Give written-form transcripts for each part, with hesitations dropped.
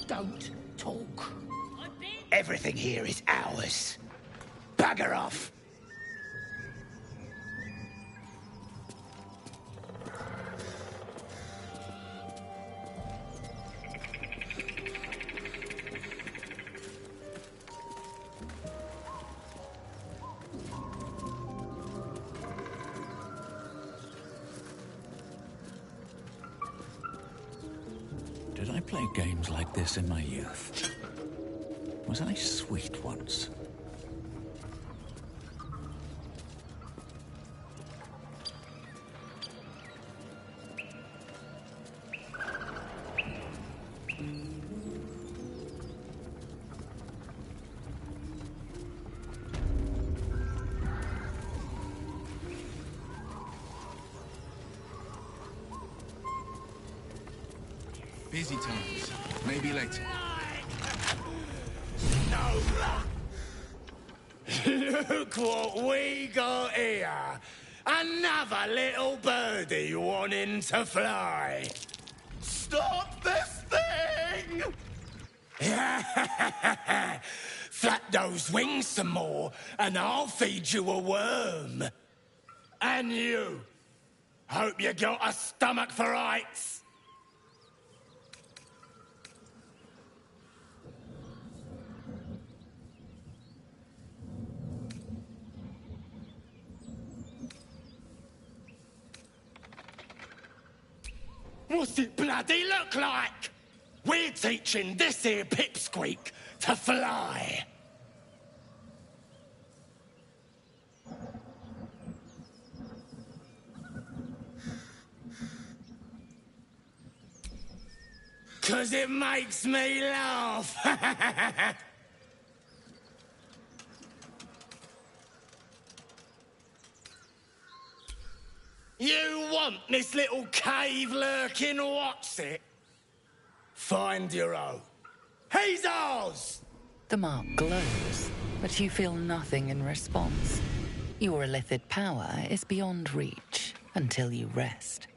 Don't talk. Everything here is ours. Bugger off. Did I play games like this in my youth? Was I sweet once? Busy times. Maybe later. No luck. Look what we got here. Another little birdie wanting to fly. Stop this thing! Flap those wings some more, and I'll feed you a worm. And you. Hope you got a stomach for heights. What's it bloody look like? We're teaching this here pipsqueak to fly. Cause it makes me laugh. You want this little cave lurking what's it? Find your own. He's ours! The mark glows, but you feel nothing in response. Your illithid power is beyond reach until you rest.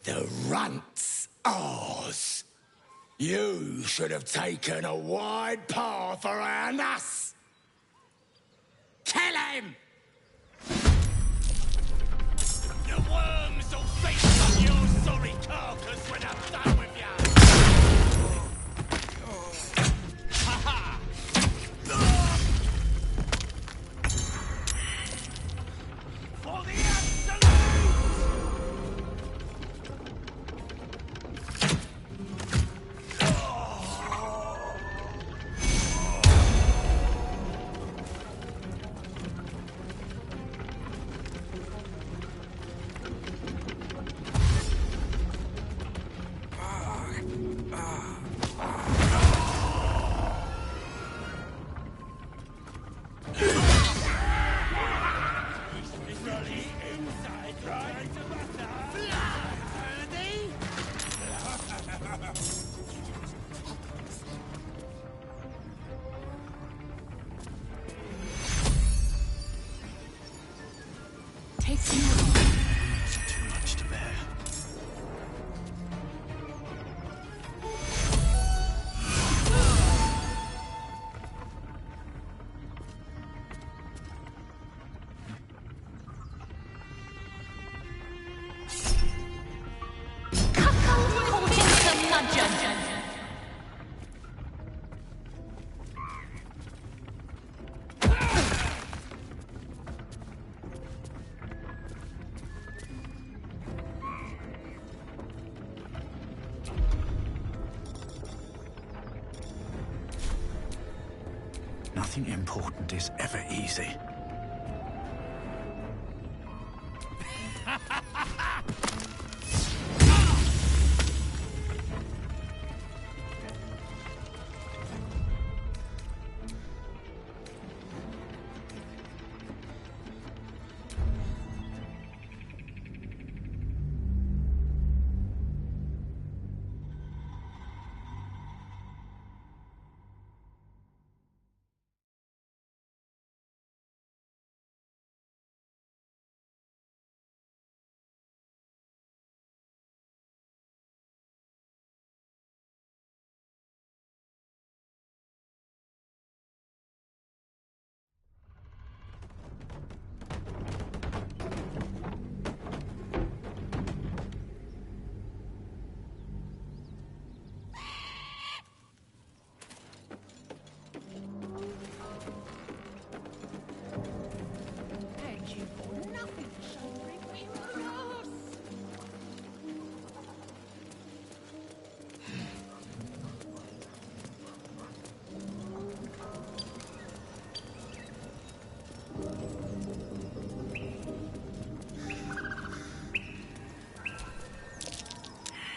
The runt's ours. You should have taken a wide path around us. Kill him! The worms will feast on your sorry carcass when I'm done with you. Ha ha! For the absolute! Too much to bear. Caught in curmudgeon. Nothing important is ever easy.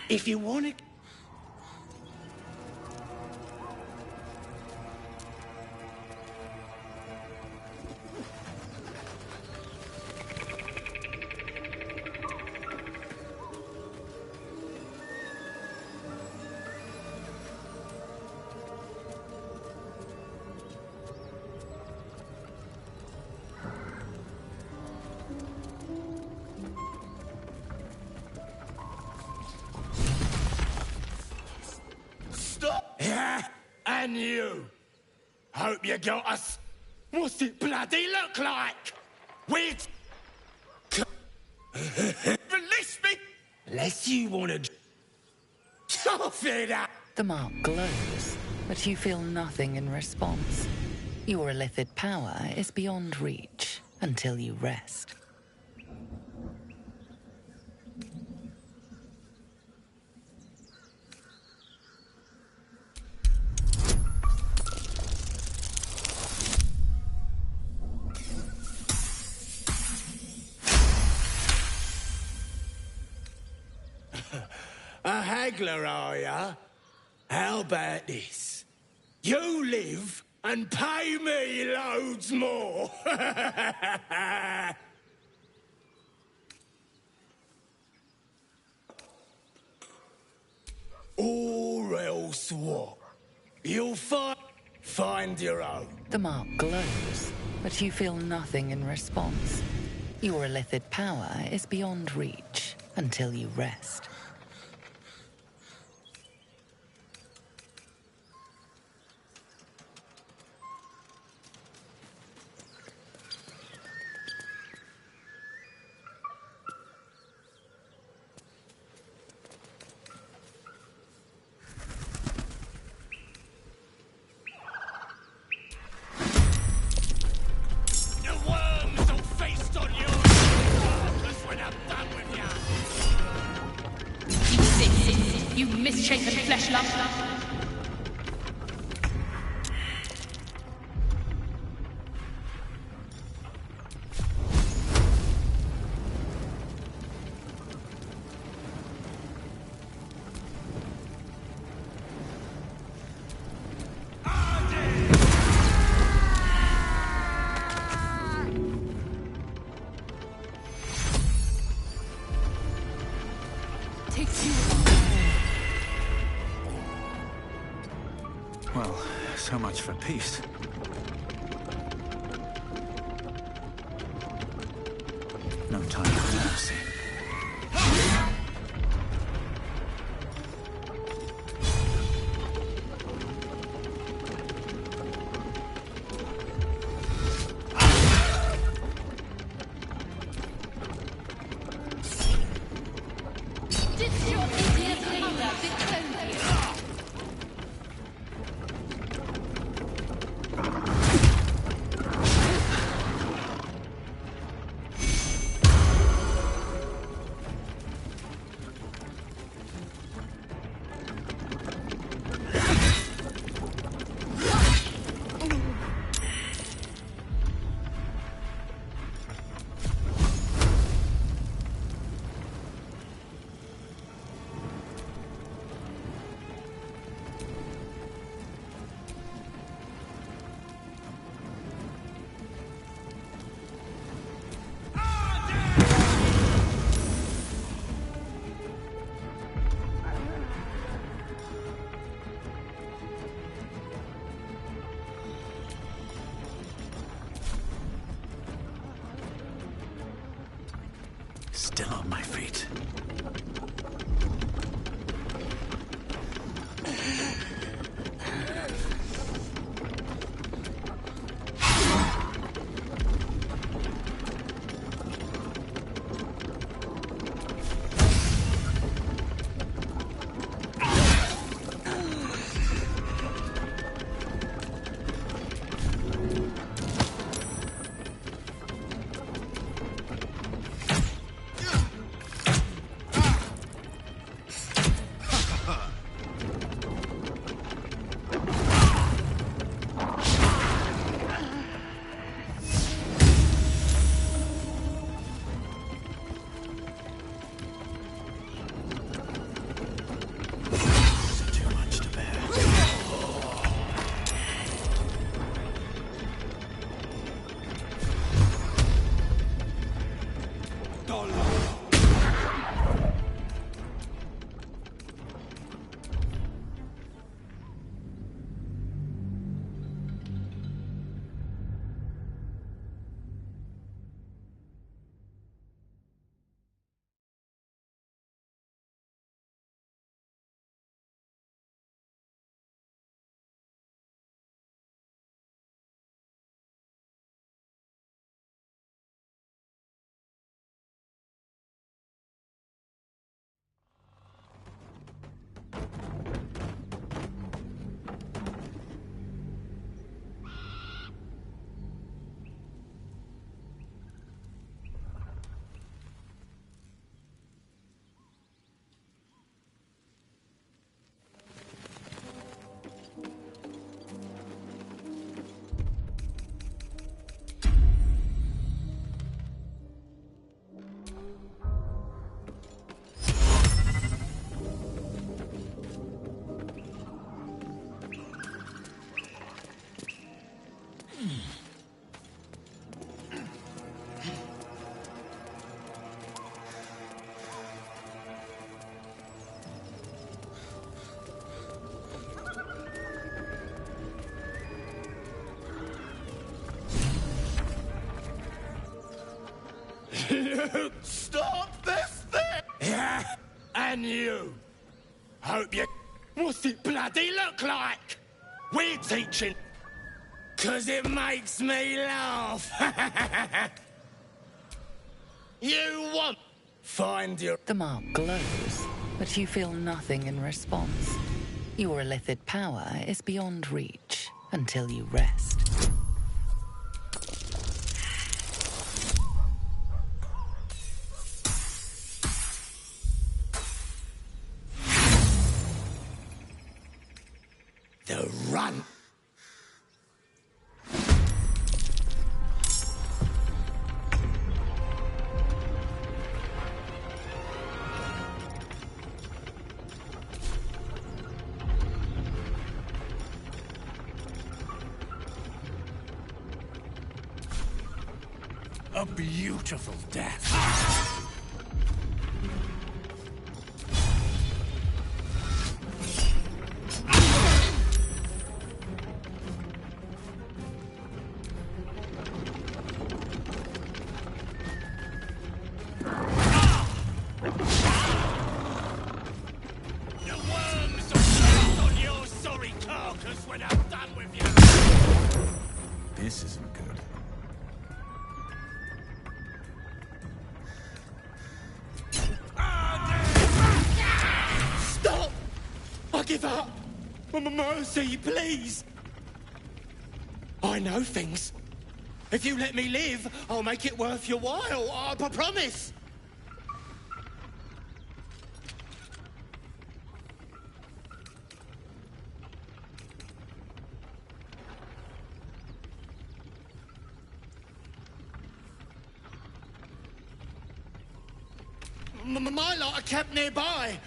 If you want to... And you. Hope you got us. What's it bloody look like? Weird. Release me! Unless you want to... Off it up! The mark glows, but you feel nothing in response. Your illithid power is beyond reach until you rest. A haggler, are ya? How about this? You live and pay me loads more. Or else what? You'll find your own. The mark glows, but you feel nothing in response. Your illithid power is beyond reach until you rest. You misshapen flesh lump. Well, so much for peace. No time for mercy. Still on my feet. Stop this thing! Yeah, and you. Hope you... What's it bloody look like? We're teaching... 'Cause it makes me laugh. You want... Find your... The mark glows, but you feel nothing in response. Your illithid power is beyond reach until you rest. The run. A beautiful death. This isn't good. Stop! I give up. Mercy, please. I know things. If you let me live, I'll make it worth your while. I promise. My lot are kept nearby.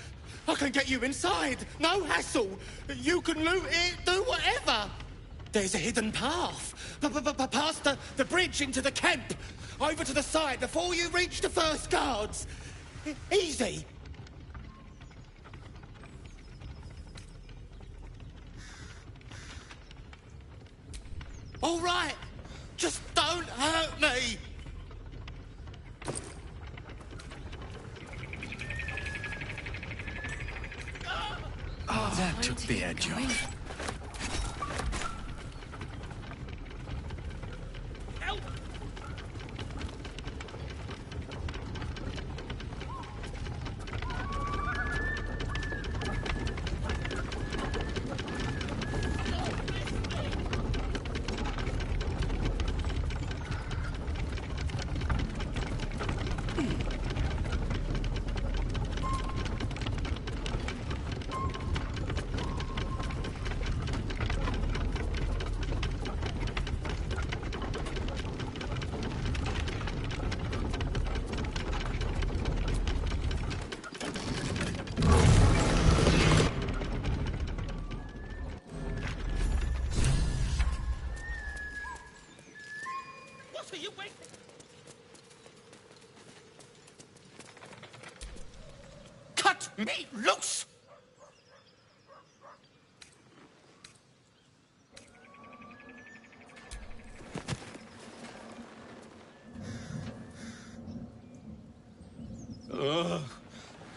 I can get you inside. No hassle. You can loot it, do whatever. There's a hidden path. Past the bridge into the camp. Over to the side before you reach the first guards. Easy. All right. Just don't hurt me. took the edge off. What are you waiting? Cut me loose!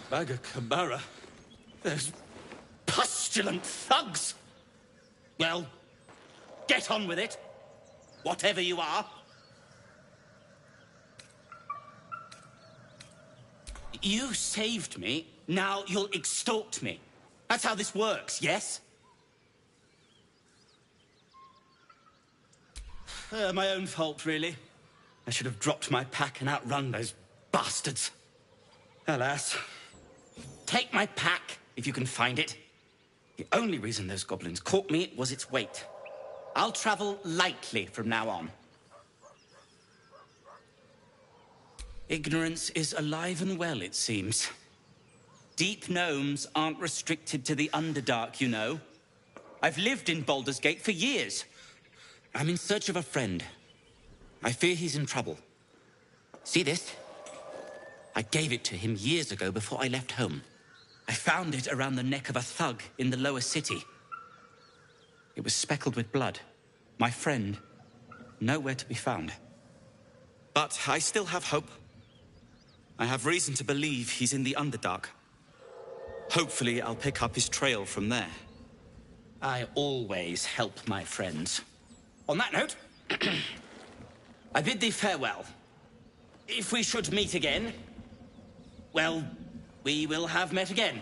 Baga Kabara. There's pustulant thugs. Well, get on with it. Whatever you are. You saved me, now you'll extort me. That's how this works, yes? My own fault, really. I should have dropped my pack and outrun those bastards. Alas. Take my pack, if you can find it. The only reason those goblins caught me was its weight. I'll travel lightly from now on. Ignorance is alive and well, it seems. Deep gnomes aren't restricted to the Underdark, you know. I've lived in Baldur's Gate for years. I'm in search of a friend. I fear he's in trouble. See this? I gave it to him years ago before I left home. I found it around the neck of a thug in the lower city. It was speckled with blood. My friend, nowhere to be found. But I still have hope. I have reason to believe he's in the Underdark. Hopefully, I'll pick up his trail from there. I always help my friends. On that note, I bid thee farewell. If we should meet again, well, we will have met again.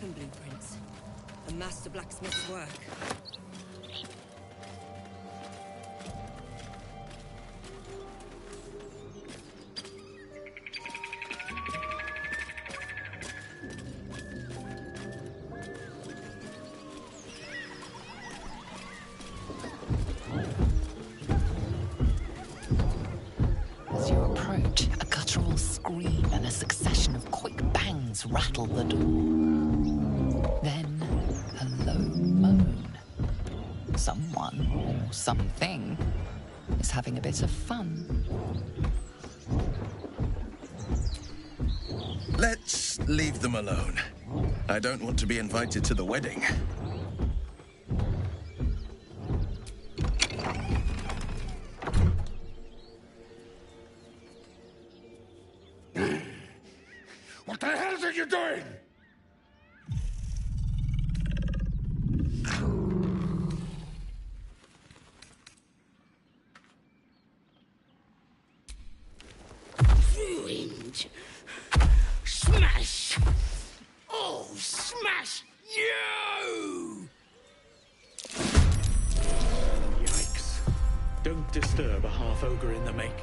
weapon blueprints. A master blacksmith's work. As you approach, a guttural scream and a succession of quick bangs rattle the door. Then, a low moan. Someone, or something, is having a bit of fun. Let's leave them alone. I don't want to be invited to the wedding. What the hell are you doing? Ruined. Smash! Oh, smash you! Yikes. Don't disturb a half-ogre in the making.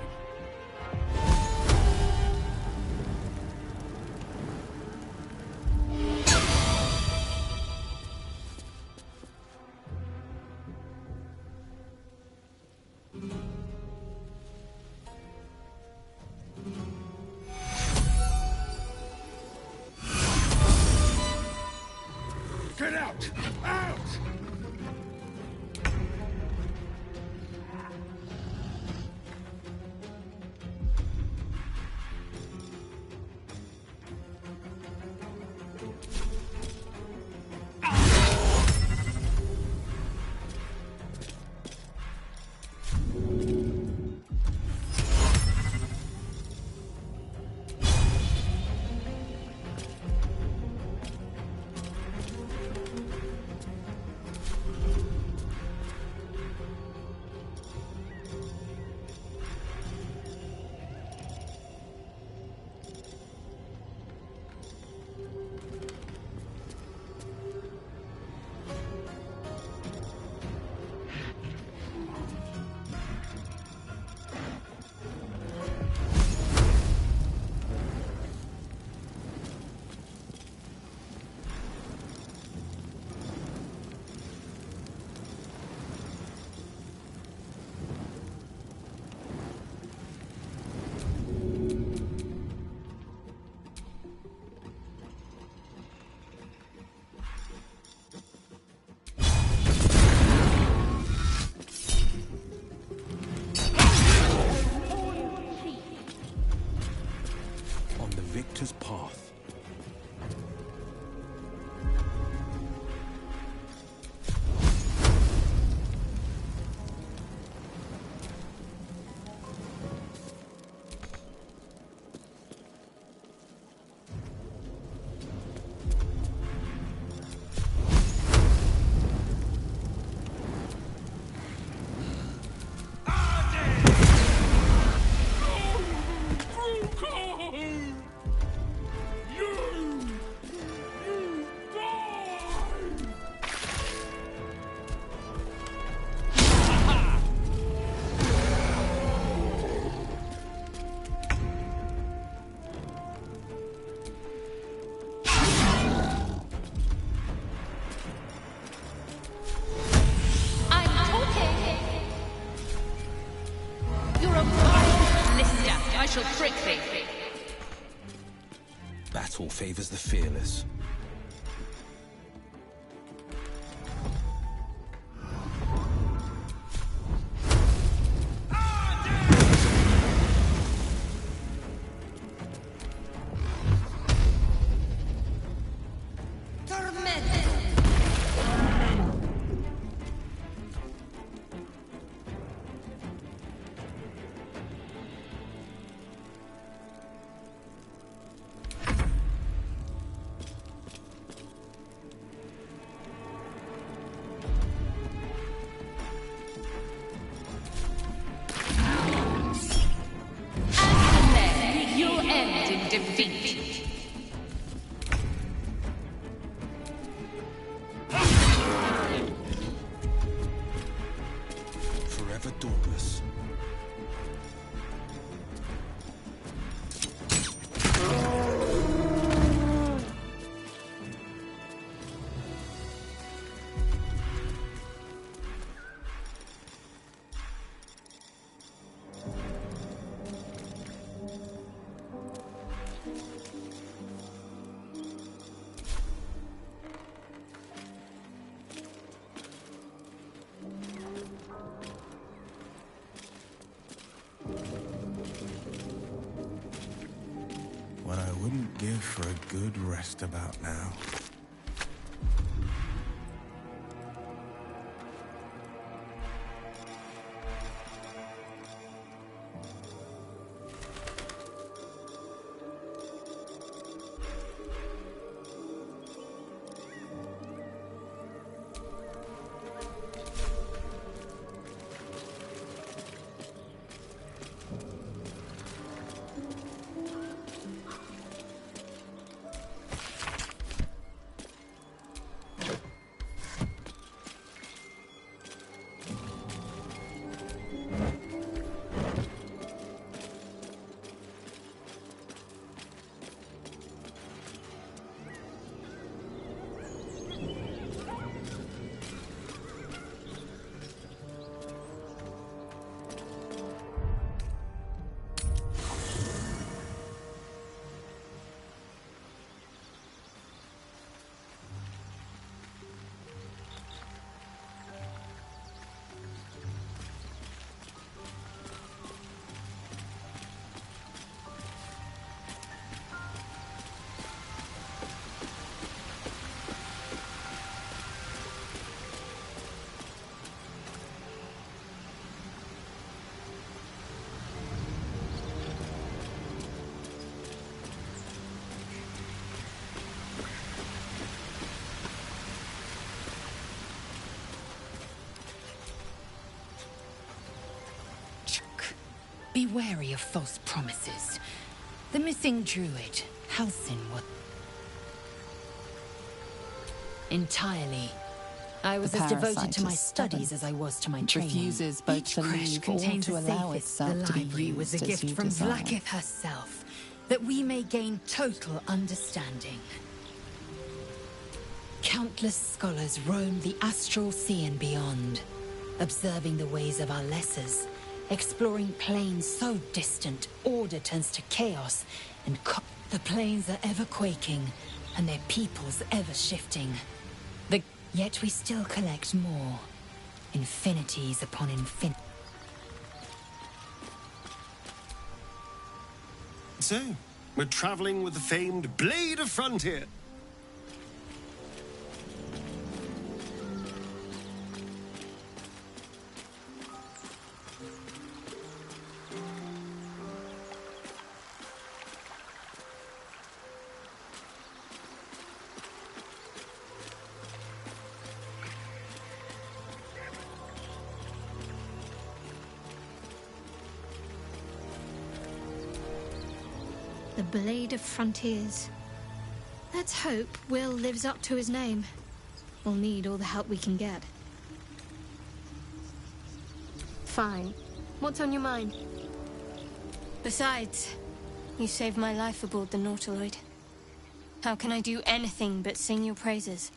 Get out! Out! Victor's path. Shall prick thee. Battle favors the fearless. Defeat. forever dauntless. What I wouldn't give for a good rest about now. Be wary of false promises. The missing druid, Halsin, was entirely. I was as devoted to my studies as I was to my training. Refuses both Each to crash leave or contains to a allow safest. itself The to be library was a used as gift you from desire. Vlaakith herself, that we may gain total understanding. Countless scholars roam the astral sea and beyond, observing the ways of our lessers, exploring planes so distant, order turns to chaos, and the planes are ever quaking, and their peoples ever shifting. Yet we still collect more. Infinities upon infinities. So, we're traveling with the famed Blade of Frontier. The Blade of Frontiers. Let's hope Will lives up to his name. We'll need all the help we can get. Fine. What's on your mind? Besides, you saved my life aboard the Nautiloid. How can I do anything but sing your praises?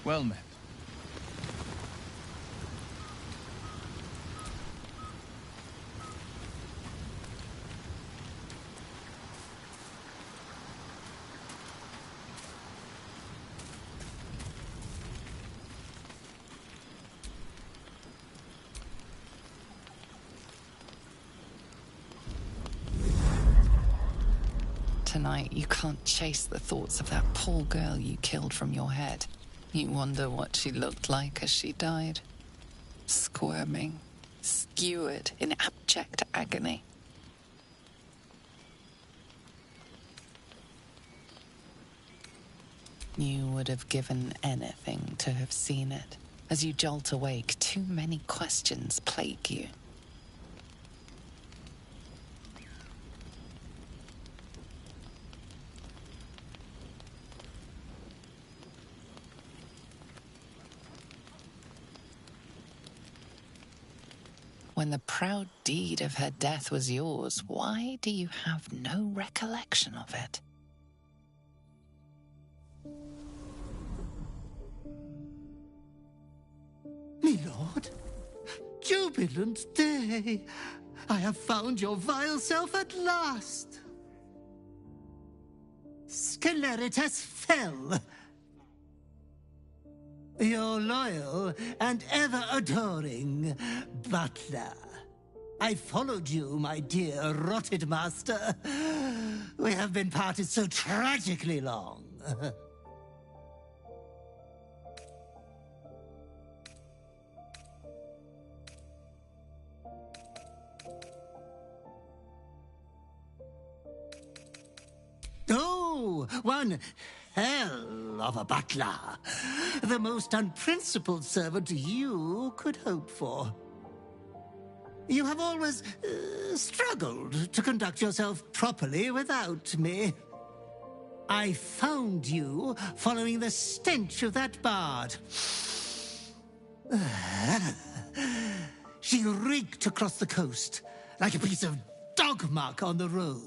Well met. Tonight, you can't chase the thoughts of that poor girl you killed from your head. You wonder what she looked like as she died. Squirming, skewered in abject agony. You would have given anything to have seen it. As you jolt awake, too many questions plague you. When the proud deed of her death was yours, why do you have no recollection of it? Me lord, jubilant day! I have found your vile self at last! Sceleritas fell! Your loyal and ever-adoring butler. I followed you, my dear rotted master. We have been parted so tragically long. Oh, one hell of a butler. The most unprincipled servant you could hope for. You have always struggled to conduct yourself properly without me. I found you following the stench of that bard. She reeked across the coast like a piece of dog muck on the road.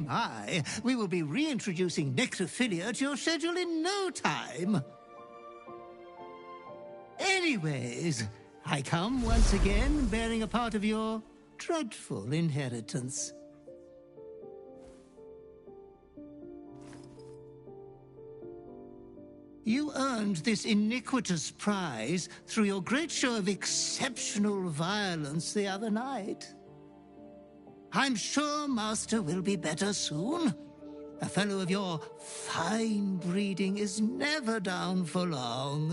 My, we will be reintroducing necrophilia to your schedule in no time. Anyways, I come once again bearing a part of your dreadful inheritance. You earned this iniquitous prize through your great show of exceptional violence the other night. I'm sure Master will be better soon. A fellow of your fine breeding is never down for long.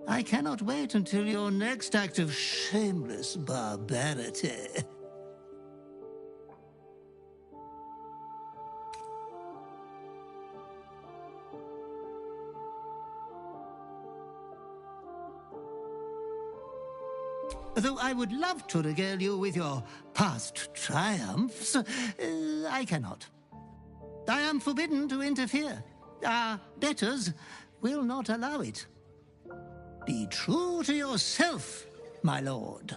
I cannot wait until your next act of shameless barbarity. Though I would love to regale you with your past triumphs, I cannot. I am forbidden to interfere. Our betters will not allow it. Be true to yourself, my lord.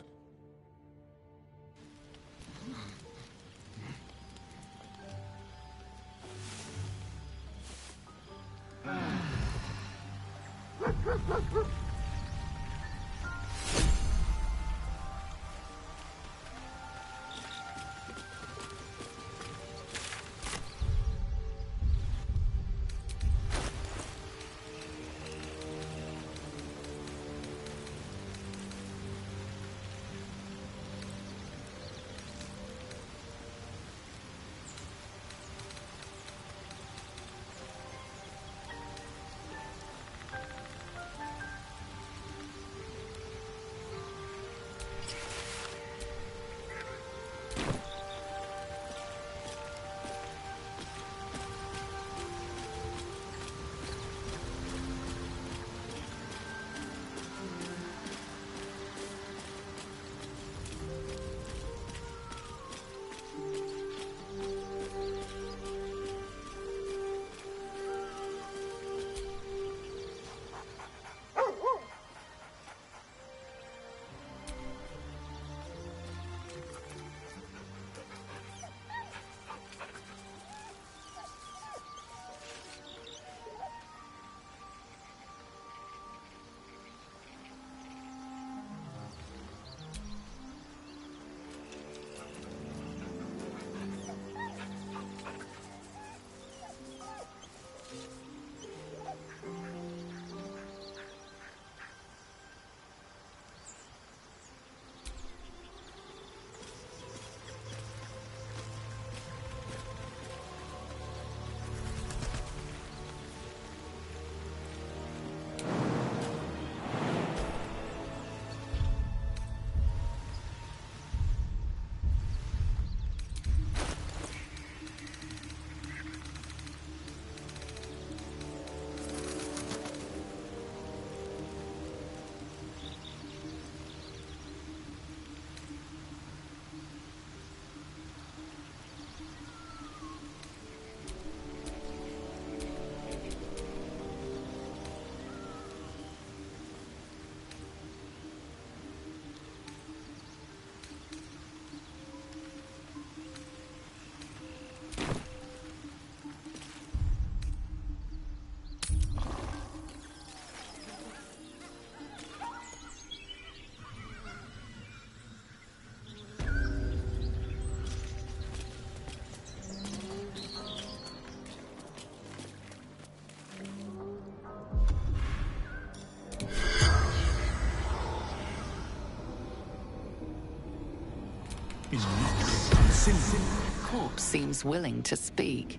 is not reconcilable. Corpse seems willing to speak,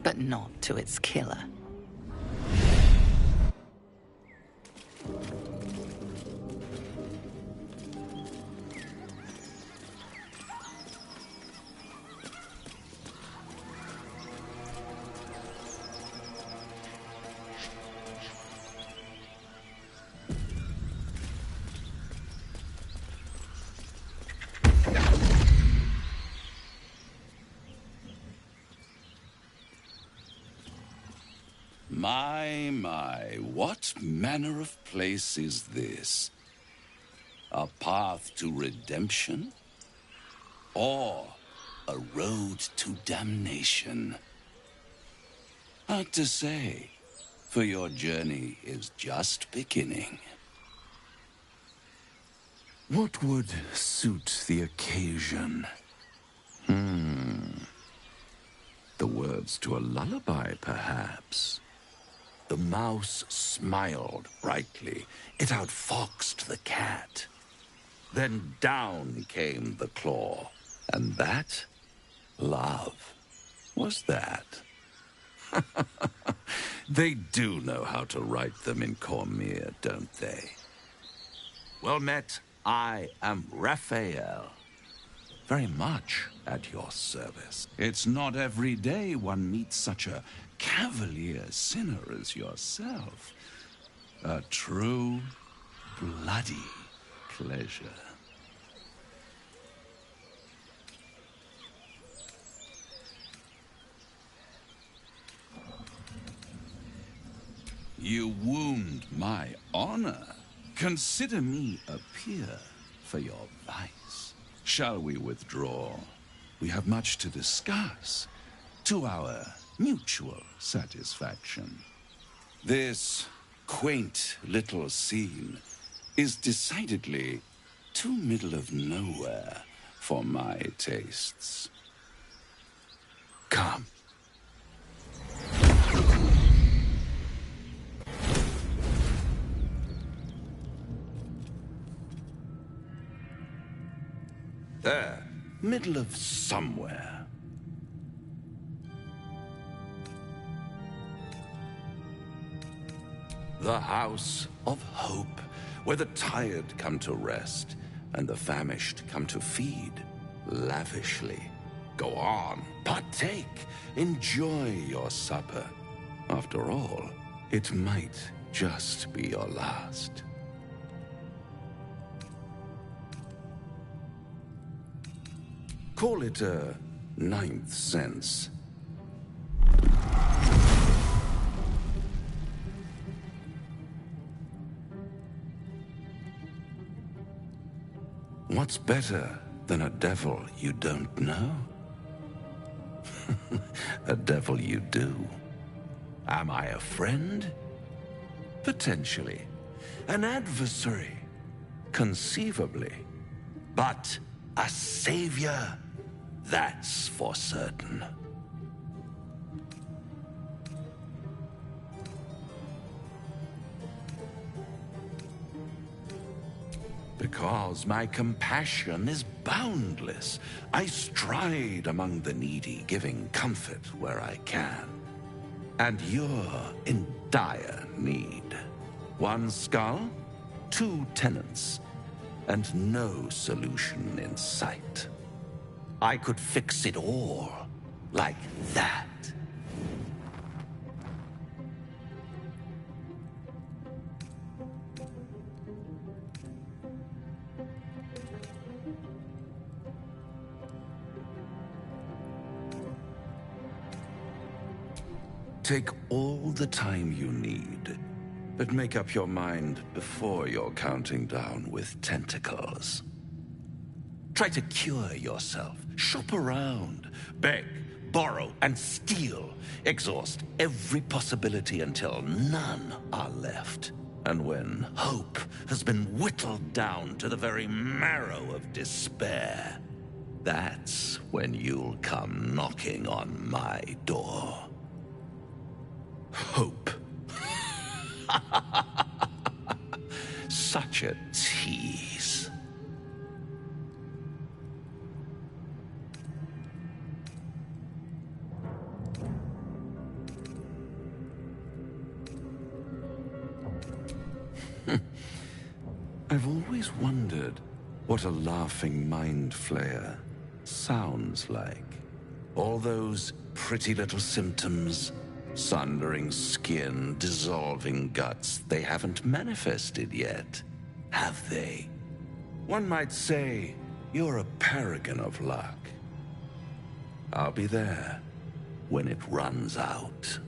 but not to its killer. My, what manner of place is this? A path to redemption? Or a road to damnation? Hard to say, for your journey is just beginning. What would suit the occasion? The words to a lullaby, perhaps. The mouse smiled brightly. It outfoxed the cat. Then down came the claw. And that? Love. Was that? They do know how to write them in Cormyr, don't they? Well met, I am Raphael. Very much at your service. It's not every day one meets such a cavalier sinner as yourself. A true, bloody pleasure. You wound my honor. Consider me a peer for your vice. Shall we withdraw? We have much to discuss, to our mutual satisfaction. This quaint little scene is decidedly too middle of nowhere for my tastes. Come. There, middle of somewhere. The House of Hope, where the tired come to rest and the famished come to feed lavishly. Go on, partake, enjoy your supper. After all, it might just be your last. Call it a ninth sense. What's better than a devil you don't know? A devil you do. Am I a friend? Potentially. An adversary? Conceivably. But a savior? That's for certain. Because my compassion is boundless. I stride among the needy, giving comfort where I can. And you're in dire need. One skull, 2 tenants, and no solution in sight. I could fix it all like that. Take all the time you need, but make up your mind before you're counting down with tentacles. Try to cure yourself. Shop around. Beg, borrow, and steal. Exhaust every possibility until none are left. And when hope has been whittled down to the very marrow of despair, that's when you'll come knocking on my door. Hope. Such a tease. I've always wondered what a laughing mind flayer sounds like. All those pretty little symptoms, sundering skin, dissolving guts, they haven't manifested yet, have they? One might say you're a paragon of luck. I'll be there when it runs out.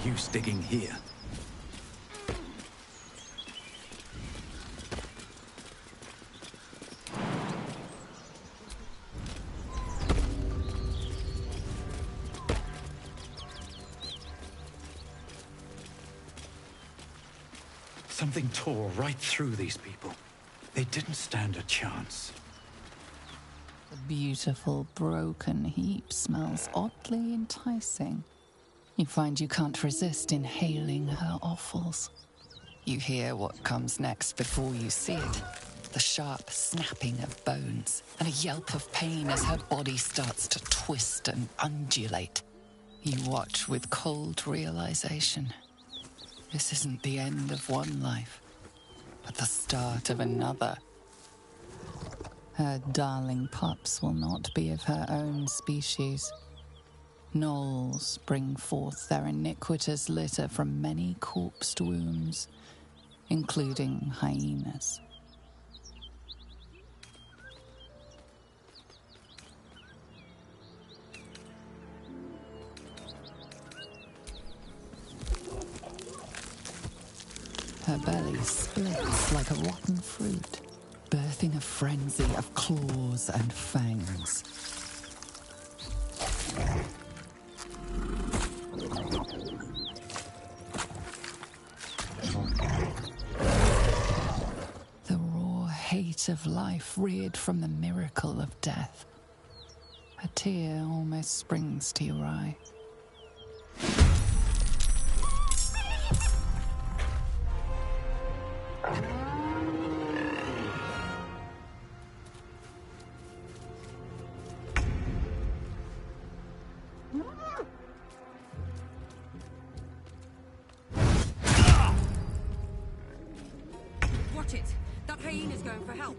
Use digging here. Something tore right through these people. They didn't stand a chance. The beautiful broken heap smells oddly enticing. You find you can't resist inhaling her offals. You hear what comes next before you see it. The sharp snapping of bones, and a yelp of pain as her body starts to twist and undulate. You watch with cold realization. This isn't the end of one life, but the start of another. Her darling pups will not be of her own species. Gnolls bring forth their iniquitous litter from many corpsed wombs, including hyenas. Her belly splits like a rotten fruit, birthing a frenzy of claws and fangs. The raw hate of life reared from the miracle of death. A tear almost springs to your eye. Watch it! That hyena's going for help!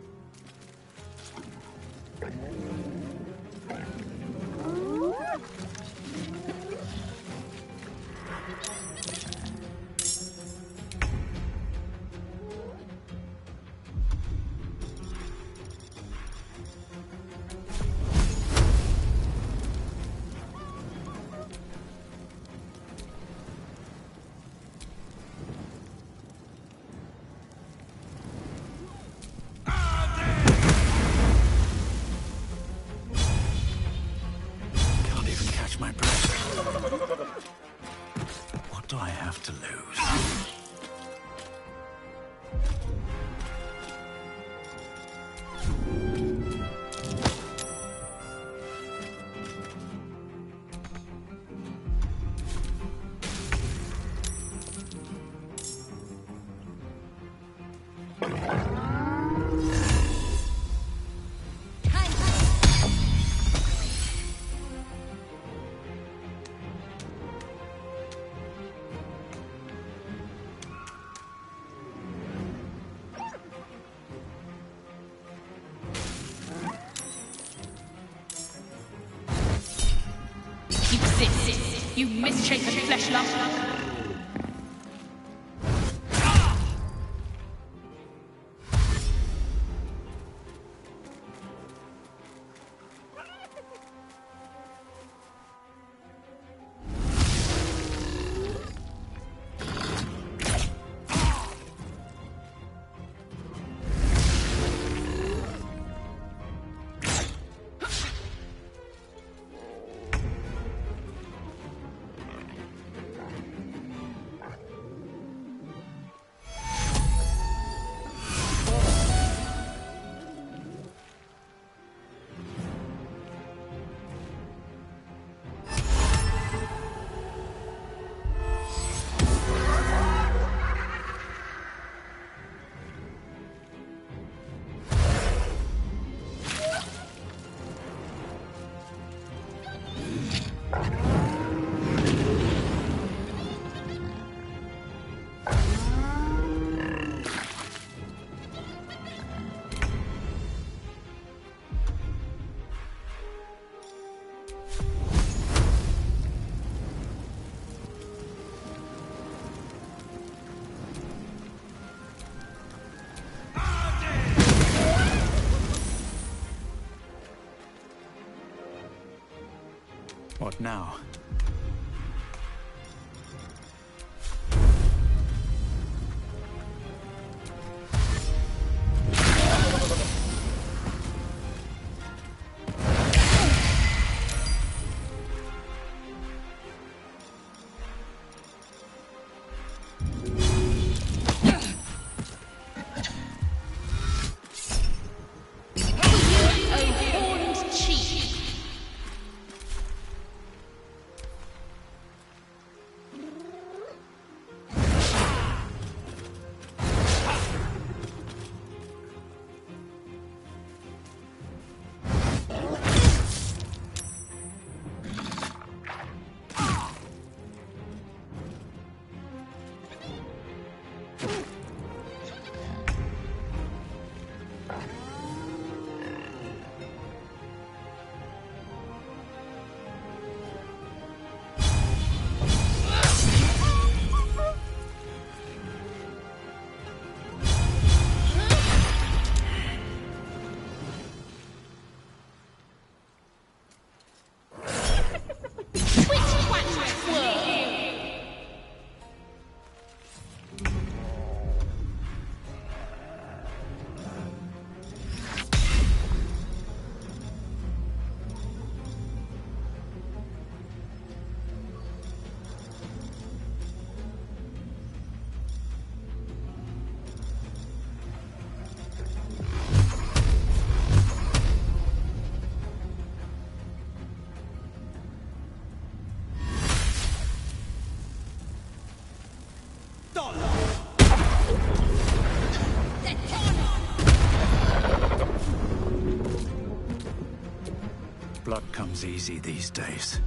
What do I have to lose? You misshapen flesh lump! enough now. Blood comes easy these days.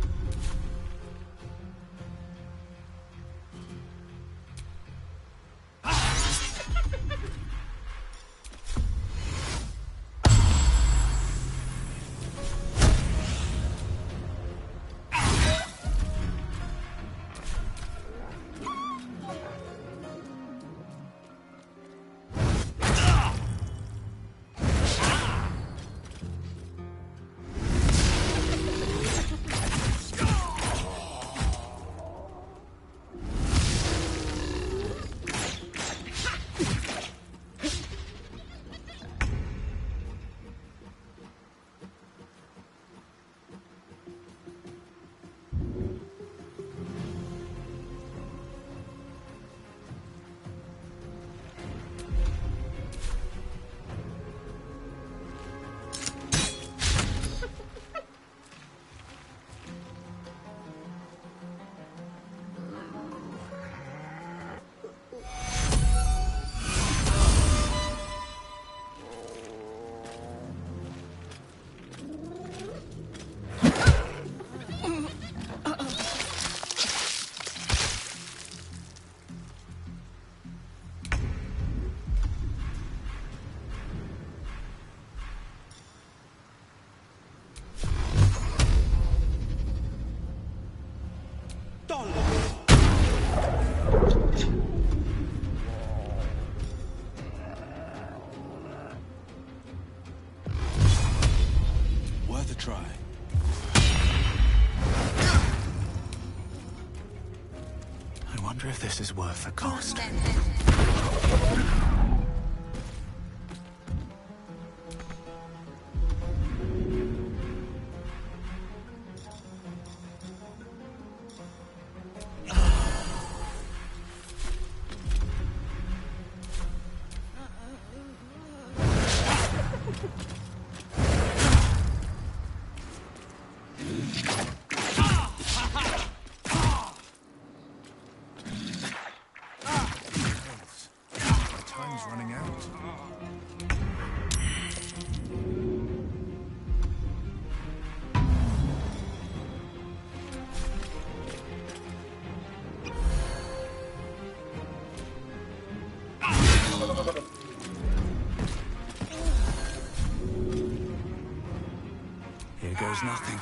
Worth a try. I wonder if this is worth the cost. Time's running out. Here goes nothing.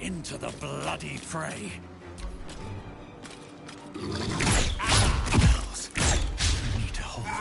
into the bloody fray. Need to hold on.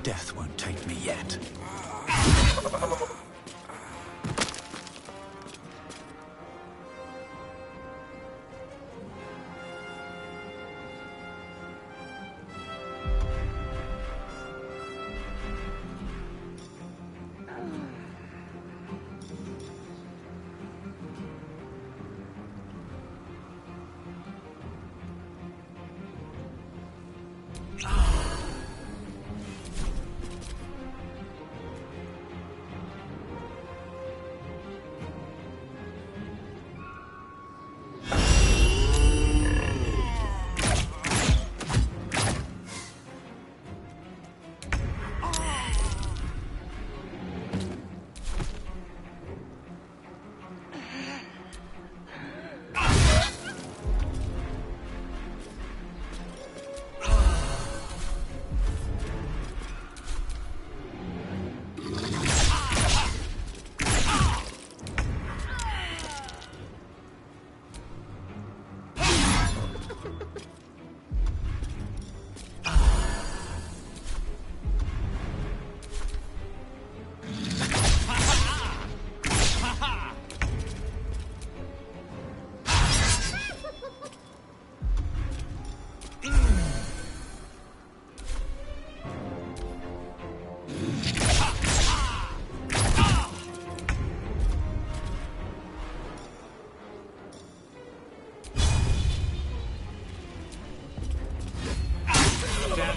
Death won't take me yet.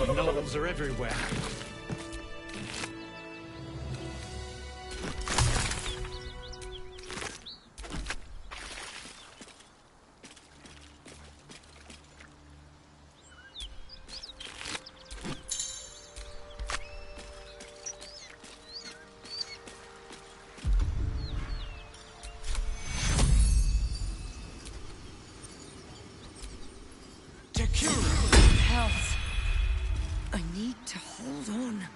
Gnolls are everywhere. Hells. I need to hold on.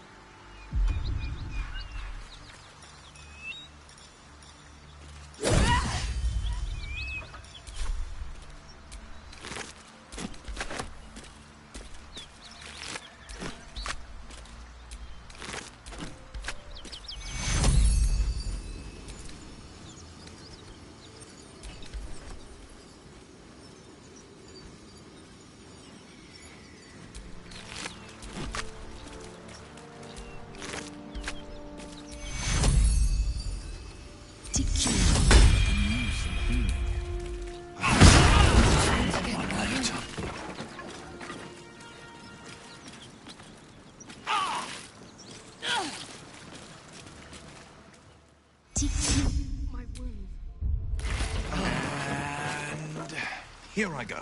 Here I go.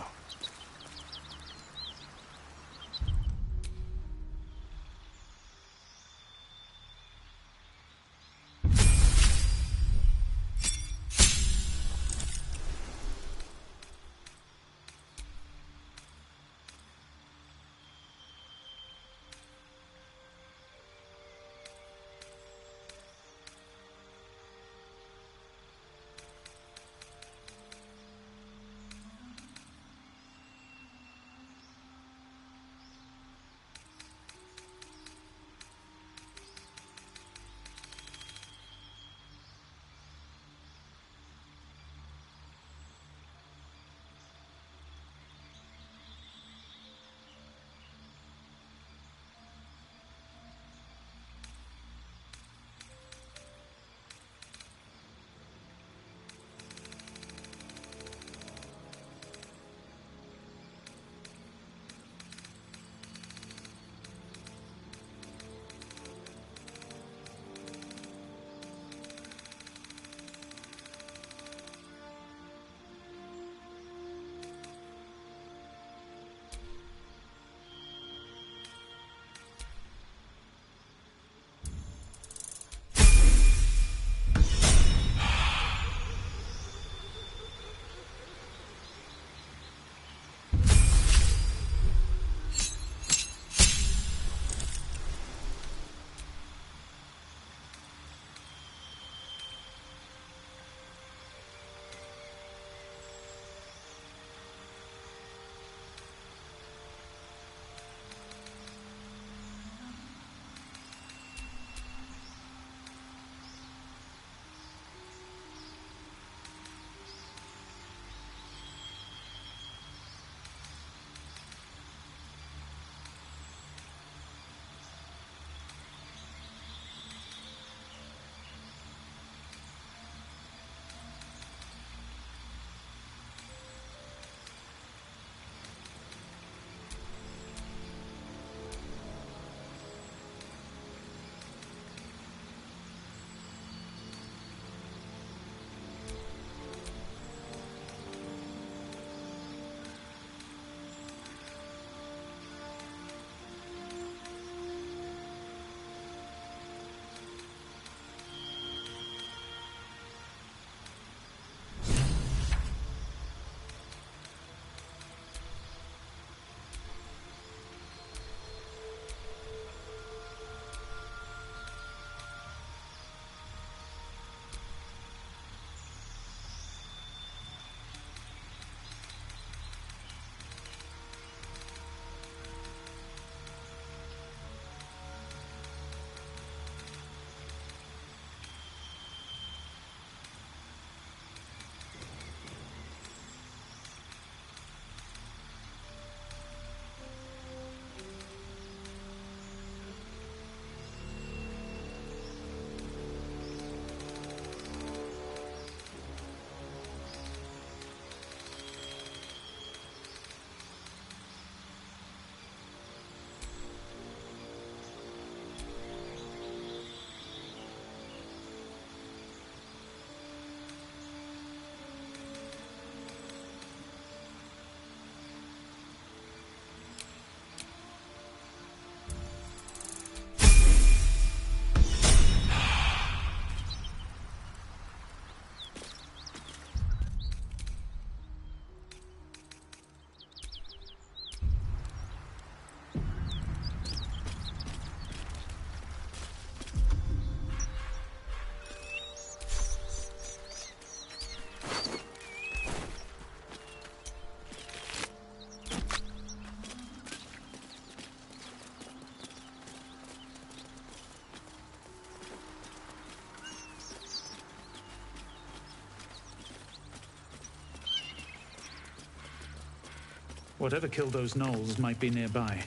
Whatever killed those gnolls might be nearby.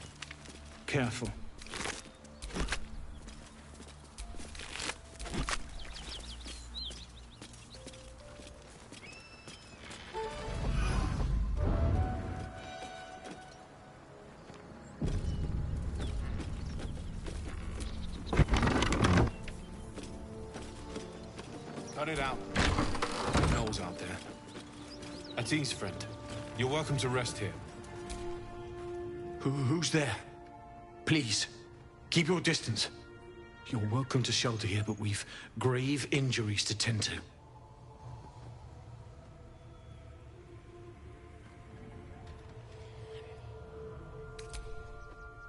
Careful. Cut it out. Gnolls out there. That's his friend. You're welcome to rest here. Who's there? Please, keep your distance. You're welcome to shelter here, but we've grave injuries to tend to.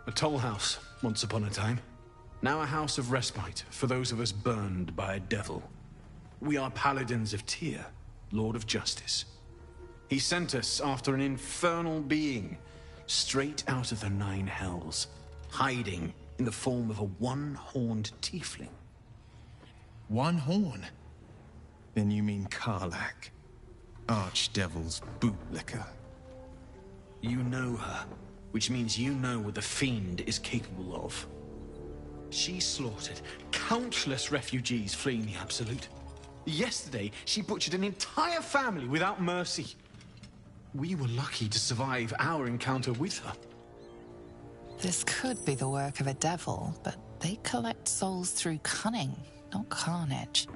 A toll house, once upon a time. Now a house of respite for those of us burned by a devil. We are paladins of Tyr, Lord of Justice. He sent us after an infernal being, straight out of the Nine Hells, hiding in the form of a one-horned tiefling. One horn? Then you mean Karlach, Archdevil's bootlicker. You know her, which means you know what the Fiend is capable of. She slaughtered countless refugees fleeing the Absolute. Yesterday, she butchered an entire family without mercy. We were lucky to survive our encounter with her. This could be the work of a devil, but they collect souls through cunning, not carnage.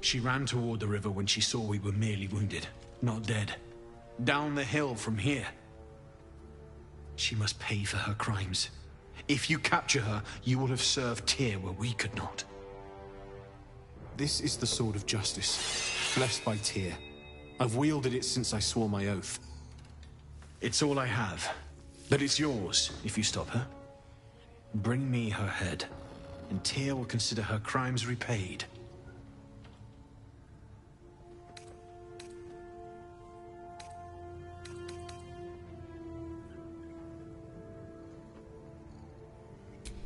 She ran toward the river when she saw we were merely wounded, not dead. Down the hill from here. She must pay for her crimes. If you capture her, you will have served Tyr where we could not. This is the sword of justice, blessed by Tyr. I've wielded it since I swore my oath. It's all I have, but it's yours if you stop her. Bring me her head, and Tyr will consider her crimes repaid.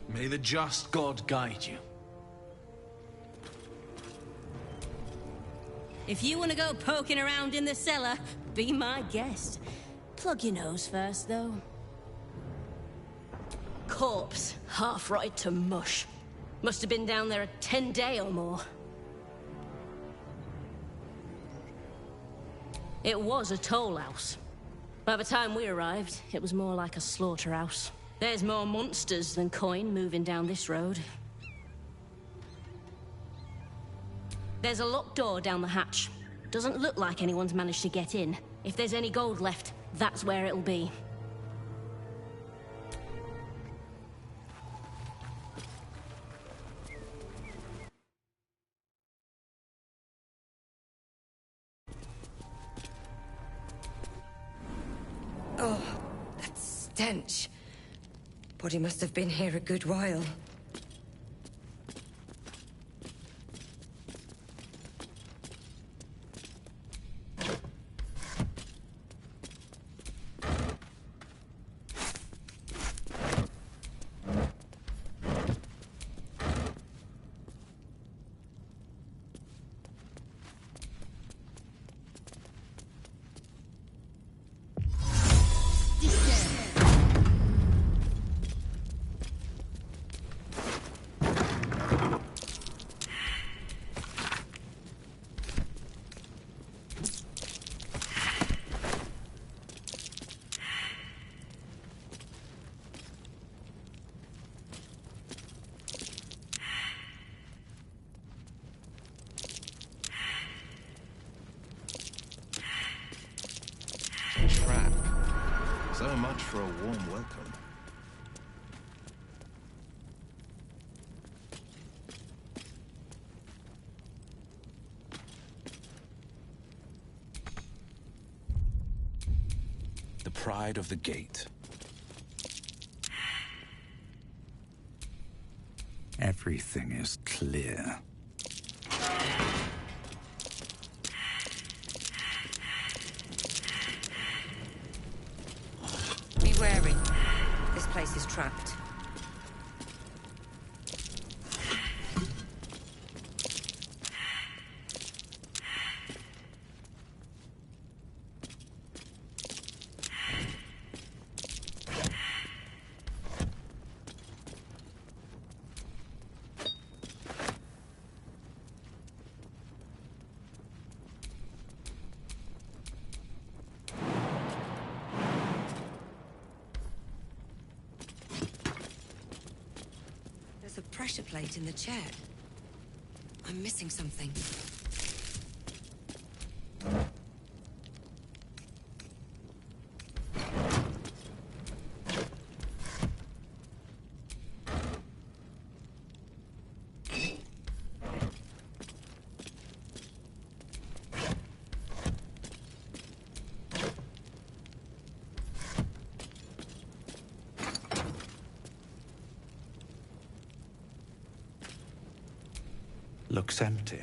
May the just God guide you. If you want to go poking around in the cellar, be my guest. Plug your nose first, though. Corpse, half rotted to mush. Must have been down there a 10-day or more. It was a toll house. By the time we arrived, it was more like a slaughterhouse. There's more monsters than coin moving down this road. There's a locked door down the hatch. Doesn't look like anyone's managed to get in. If there's any gold left, that's where it'll be. Oh, that stench. Body must have been here a good while. So much for a warm welcome. The pride of the gate. Everything is clear. Be wary. This place is trapped. the pressure plate in the chair. I'm missing something. Looks empty.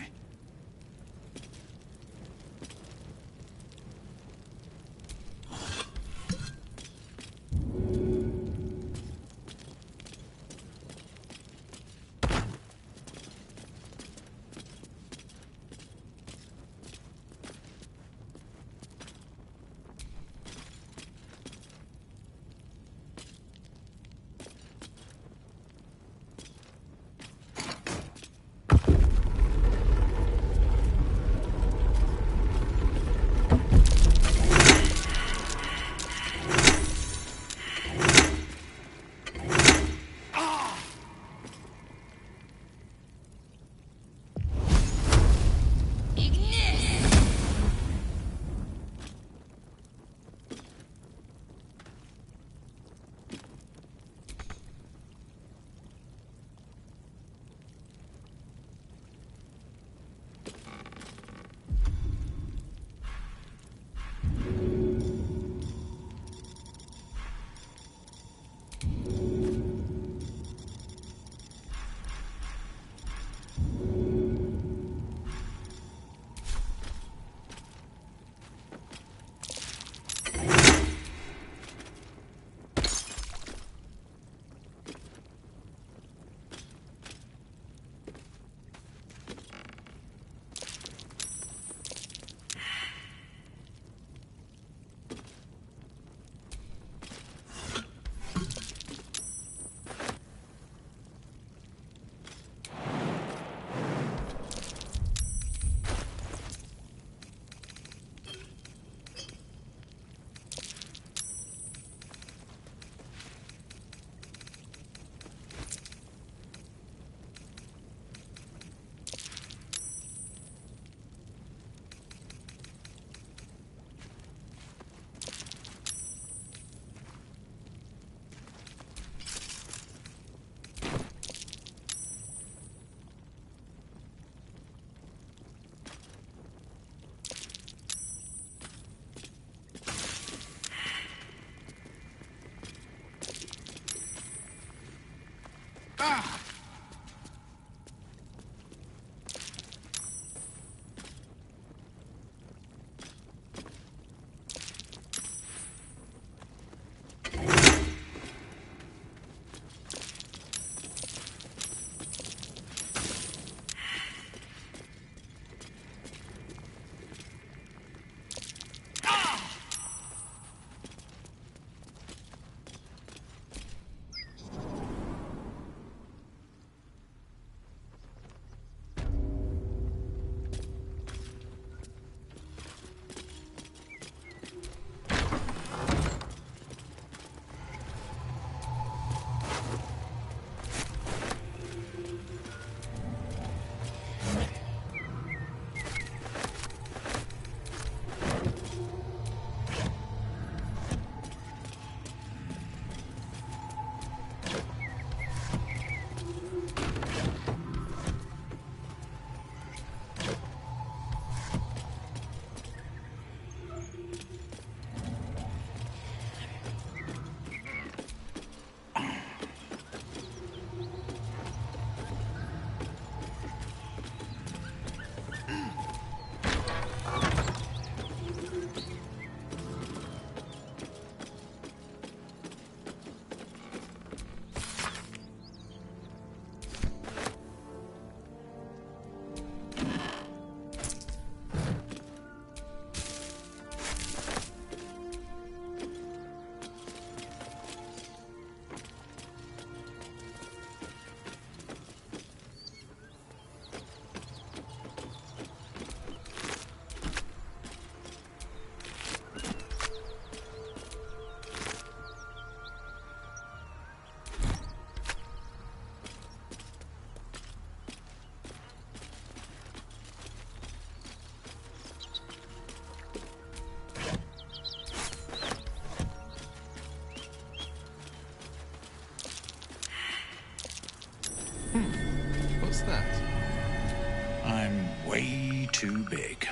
What's that? I'm way too big.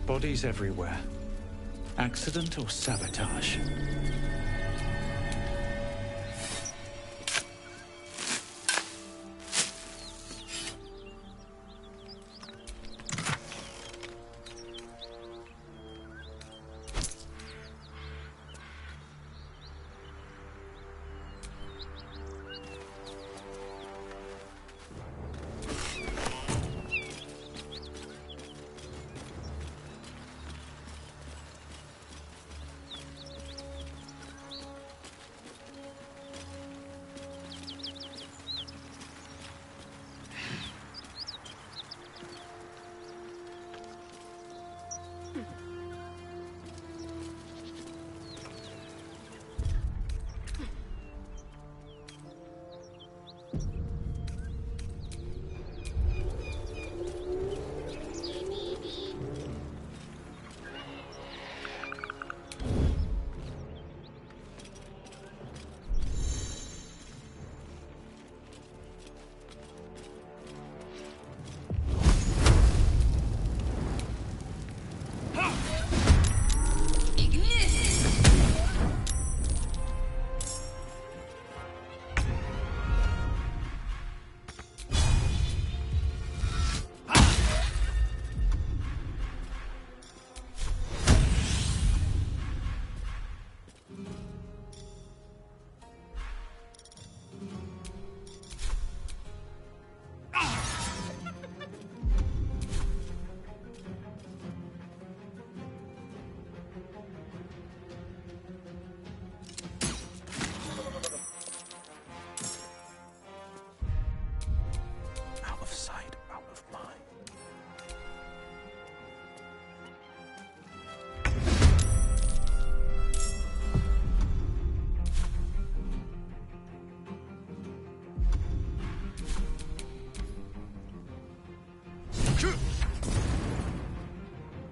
Bodies everywhere. Accident or sabotage?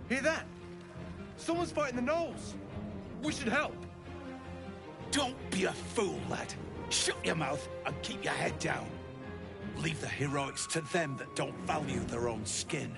Hear that? Someone's fighting the gnolls. We should help. Don't be a fool, lad. Shut your mouth and keep your head down. Leave the heroics to them that don't value their own skin.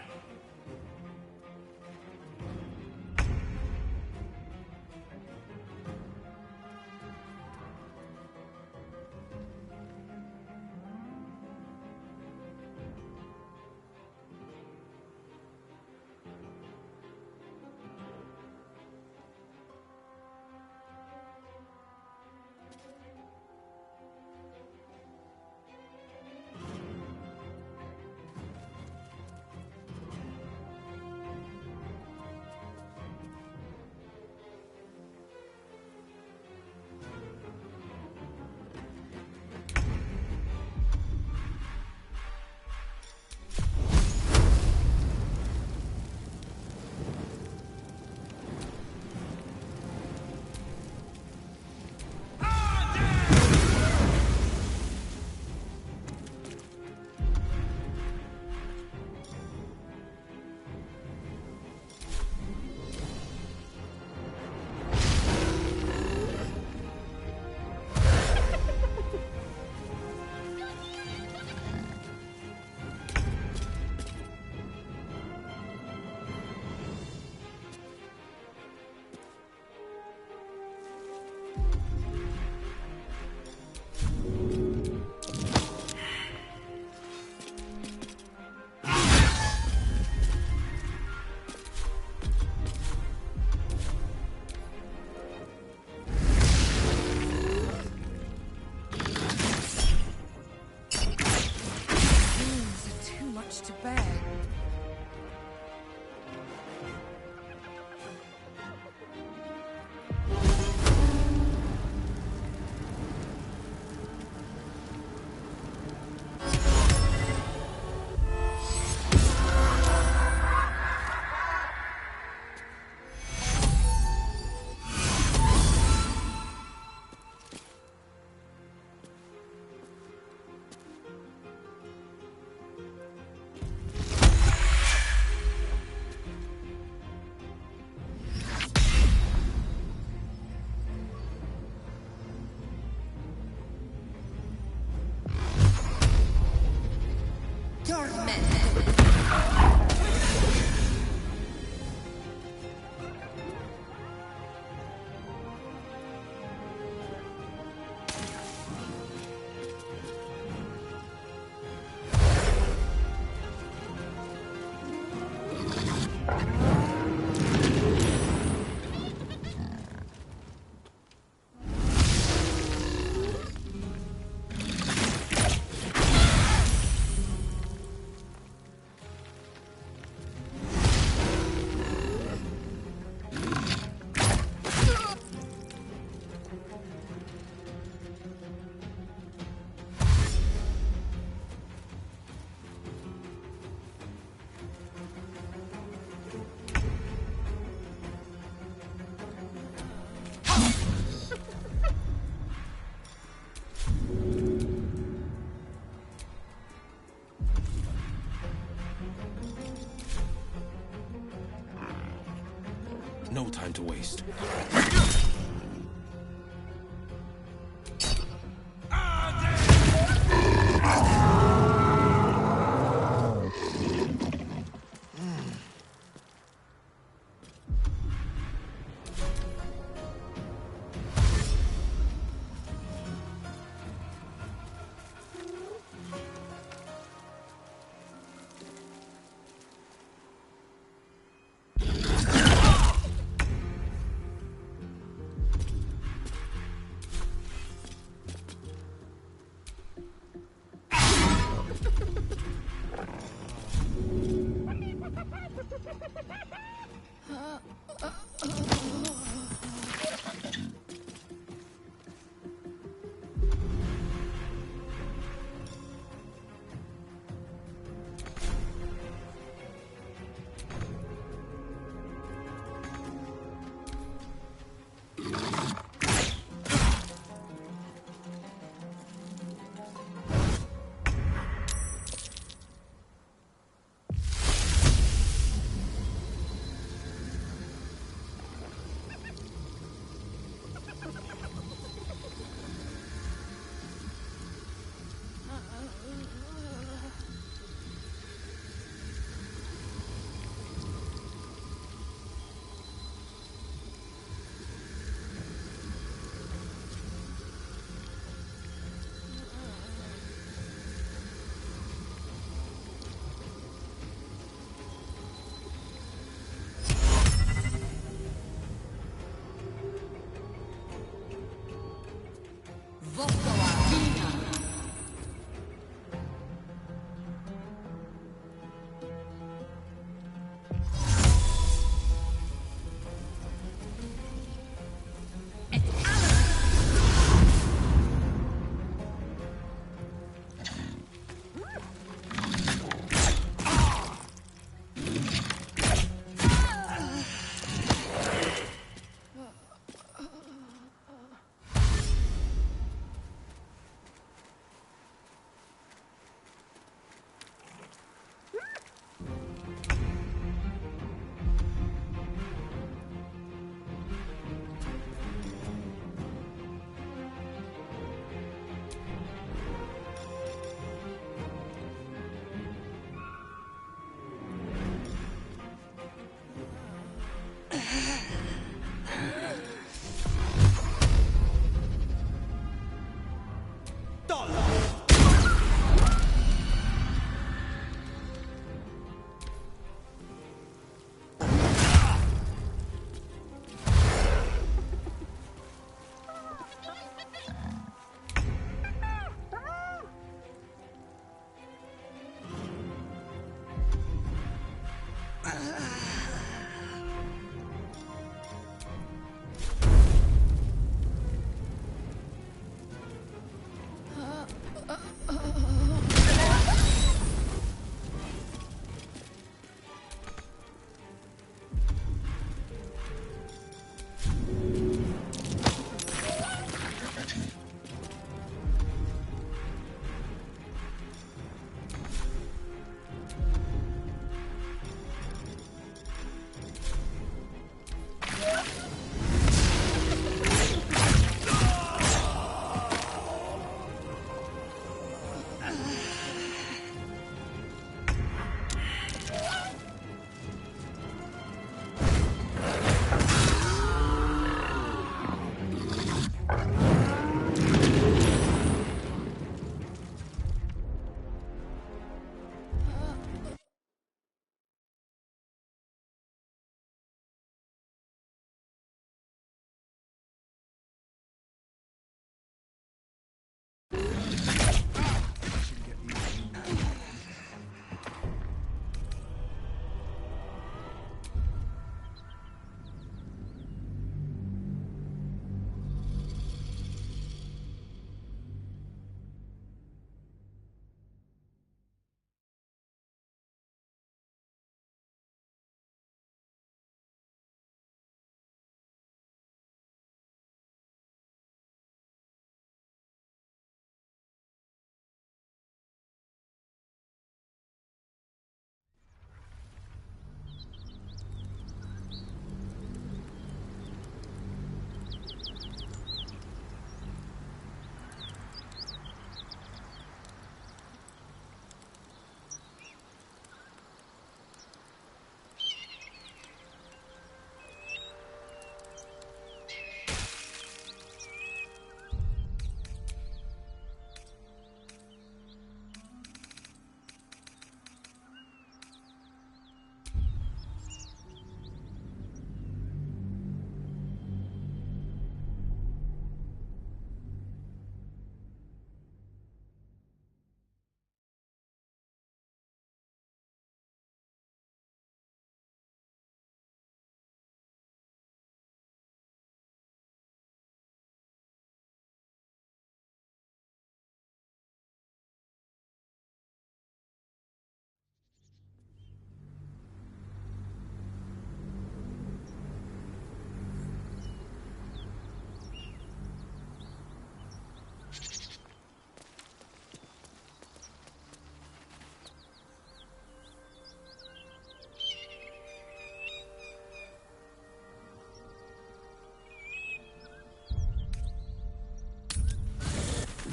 No time to waste.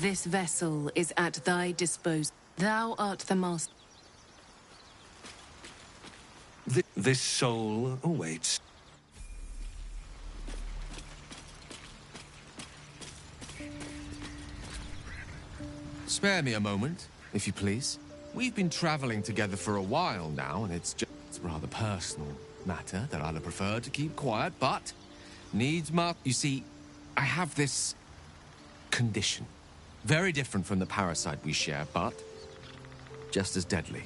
This vessel is at thy disposal. Thou art the master. This soul awaits. Spare me a moment, if you please. We've been traveling together for a while now, and it's just a rather personal matter that I'd have preferred to keep quiet, but needs must. You see, I have this condition. Very different from the parasite we share, but just as deadly.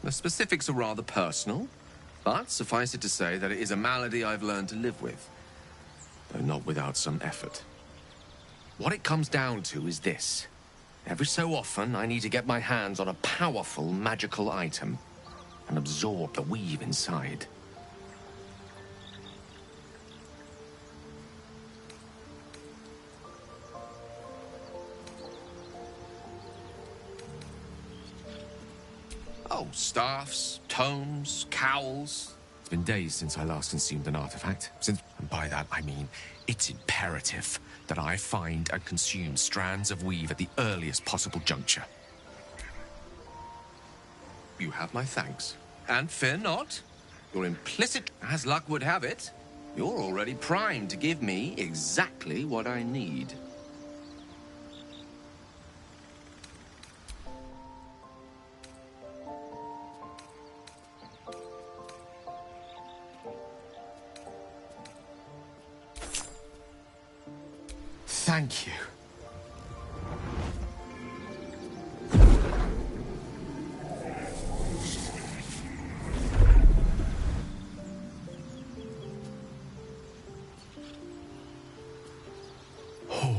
The specifics are rather personal, but suffice it to say that it is a malady I've learned to live with, though not without some effort. What it comes down to is this. Every so often, I need to get my hands on a powerful magical item and absorb the weave inside. Oh, staffs, tomes, cowls. It's been days since I last consumed an artifact. And by that, I mean it's imperative that I find and consume strands of weave at the earliest possible juncture. You have my thanks. And fear not. Your implicit, as luck would have it, you're already primed to give me exactly what I need. Thank you. Oh.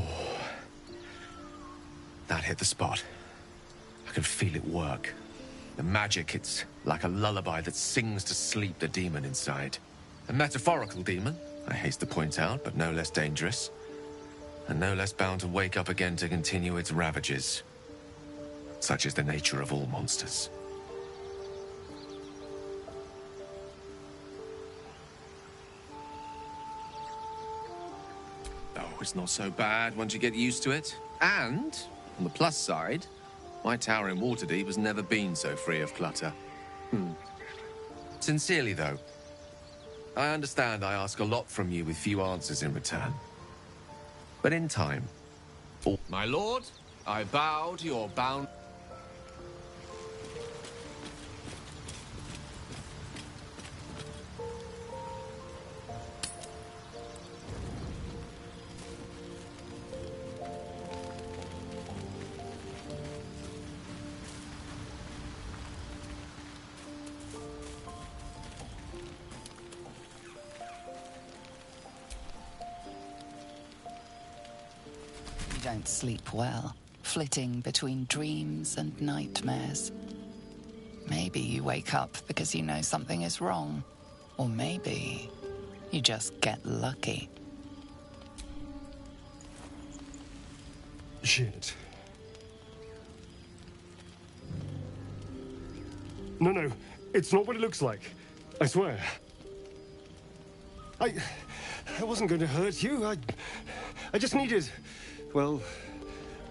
That hit the spot. I can feel it work. The magic, it's like a lullaby that sings to sleep the demon inside. A metaphorical demon, I haste to point out, but no less dangerous. And no less bound to wake up again to continue its ravages. Such is the nature of all monsters. Oh, it's not so bad once you get used to it. And, on the plus side, my tower in Waterdeep has never been so free of clutter. Sincerely, though, I understand I ask a lot from you with few answers in return. But in time. My lord, I bow to your bound. Don't sleep well, flitting between dreams and nightmares. Maybe you wake up because you know something is wrong, or maybe you just get lucky. Shit. No, it's not what it looks like. I swear. I wasn't going to hurt you. I just needed, well,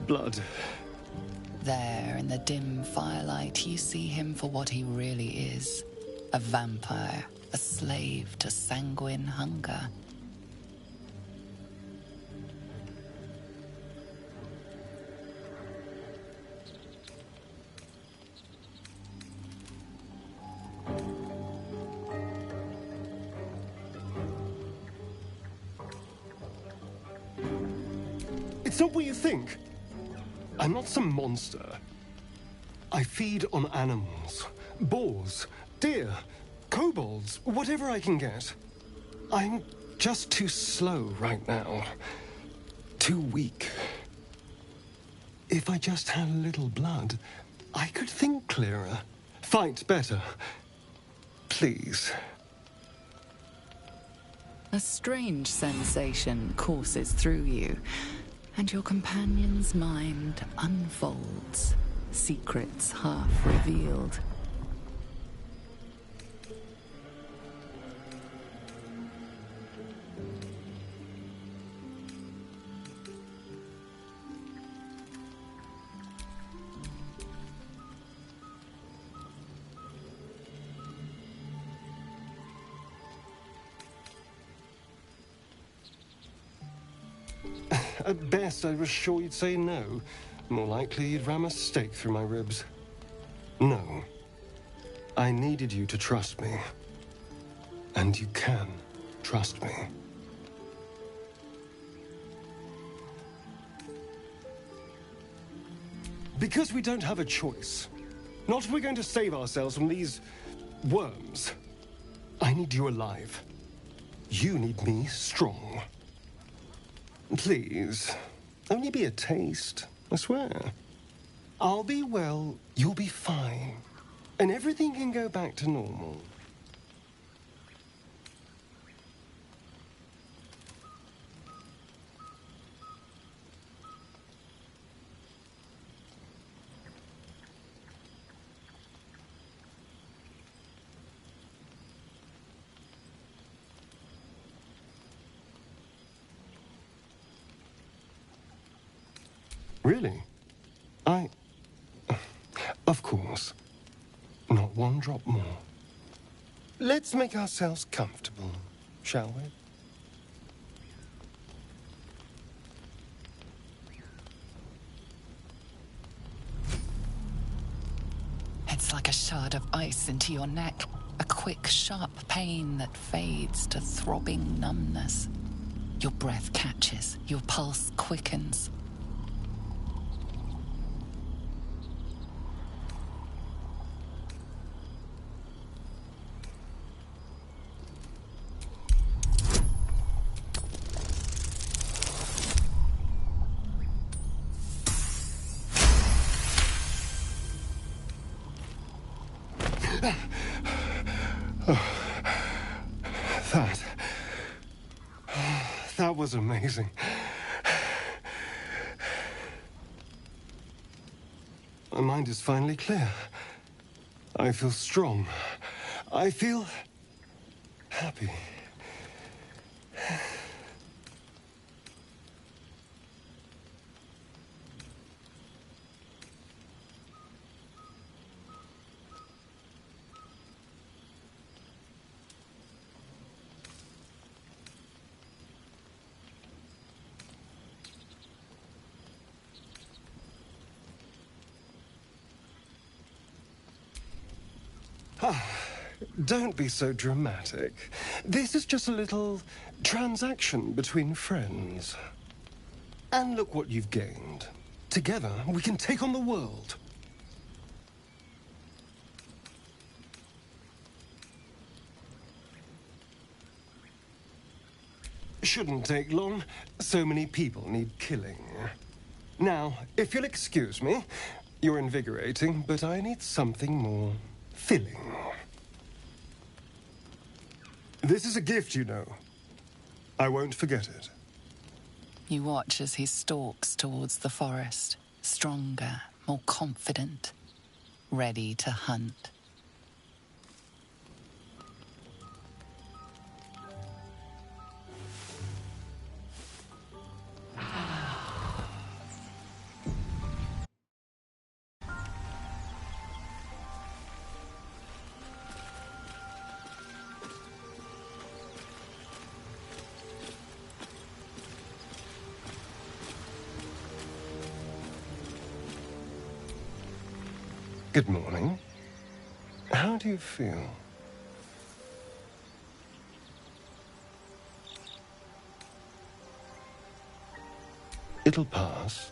blood. There, in the dim firelight, you see him for what he really is. A vampire, a slave to sanguine hunger. It's not what you think. I'm not some monster. I feed on animals. Boars, deer, kobolds, whatever I can get. I'm just too slow right now. Too weak. If I just had a little blood, I could think clearer. Fight better. Please. A strange sensation courses through you, and your companion's mind unfolds, secrets half revealed. At best, I was sure you'd say no. More likely, you'd ram a stake through my ribs. No. I needed you to trust me. And you can trust me. Because we don't have a choice. Not if we're going to save ourselves from these worms. I need you alive. You need me strong. Please, only be a taste, I swear. I'll be well, you'll be fine, and everything can go back to normal. Really? Of course. Not one drop more. Let's make ourselves comfortable, shall we? It's like a shard of ice into your neck. A quick, sharp pain that fades to throbbing numbness. Your breath catches, your pulse quickens. That was amazing. My mind is finally clear. I feel strong. I feel happy. Don't be so dramatic. This is just a little transaction between friends. And look what you've gained. Together, we can take on the world. Shouldn't take long. So many people need killing. Now, if you'll excuse me, you're invigorating, but I need something more filling. This is a gift, you know. I won't forget it. You watch as he stalks towards the forest, stronger, more confident, ready to hunt. Good morning. How do you feel? It'll pass.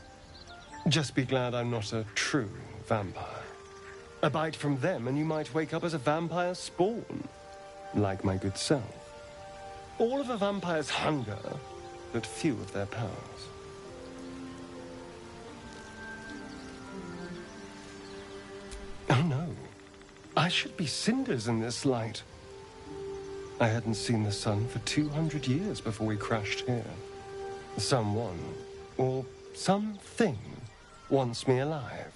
Just be glad I'm not a true vampire. A bite from them and you might wake up as a vampire spawn, like my good self. All of a vampire's hunger, but few of their powers. Oh no, I should be cinders in this light. I hadn't seen the sun for 200 years before we crashed here. Someone, or something, wants me alive.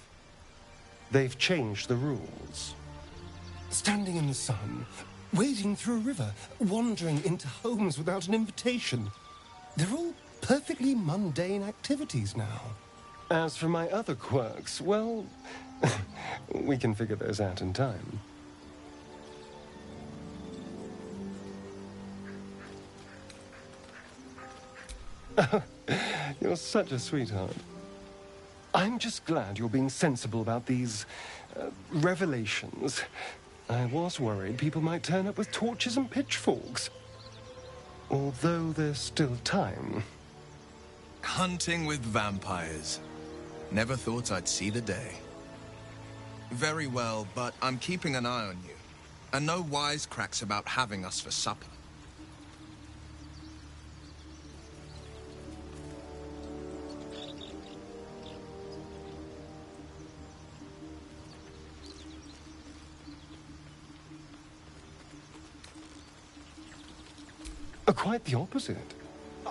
They've changed the rules. Standing in the sun, wading through a river, wandering into homes without an invitation. They're all perfectly mundane activities now. As for my other quirks, well, we can figure those out in time. You're such a sweetheart. I'm just glad you're being sensible about these revelations. I was worried people might turn up with torches and pitchforks. Although there's still time. Hunting with vampires. Never thought I'd see the day. Very well, but I'm keeping an eye on you. And no wisecracks about having us for supper. Quite the opposite.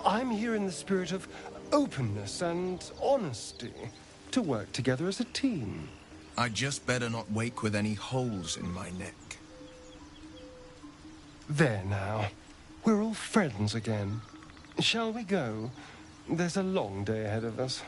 I'm here in the spirit of openness and honesty, to work together as a team. I just better not wake with any holes in my neck. There now. We're all friends again. Shall we go? There's a long day ahead of us.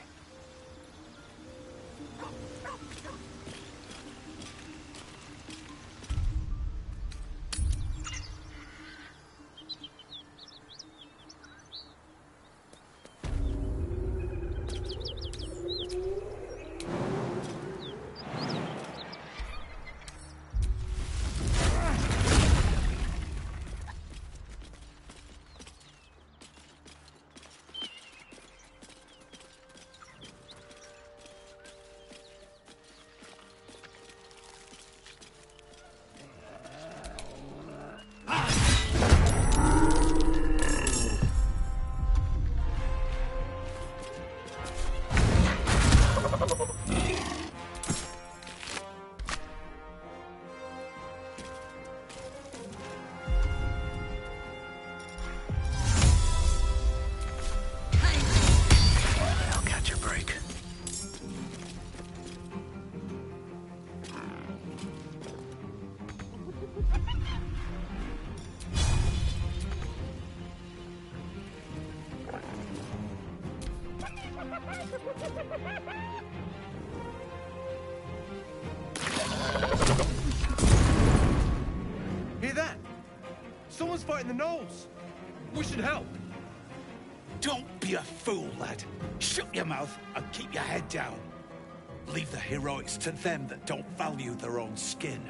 Hear that? Someone's fighting the gnolls. We should help. Don't be a fool, lad. Shut your mouth and keep your head down. Leave the heroics to them that don't value their own skin.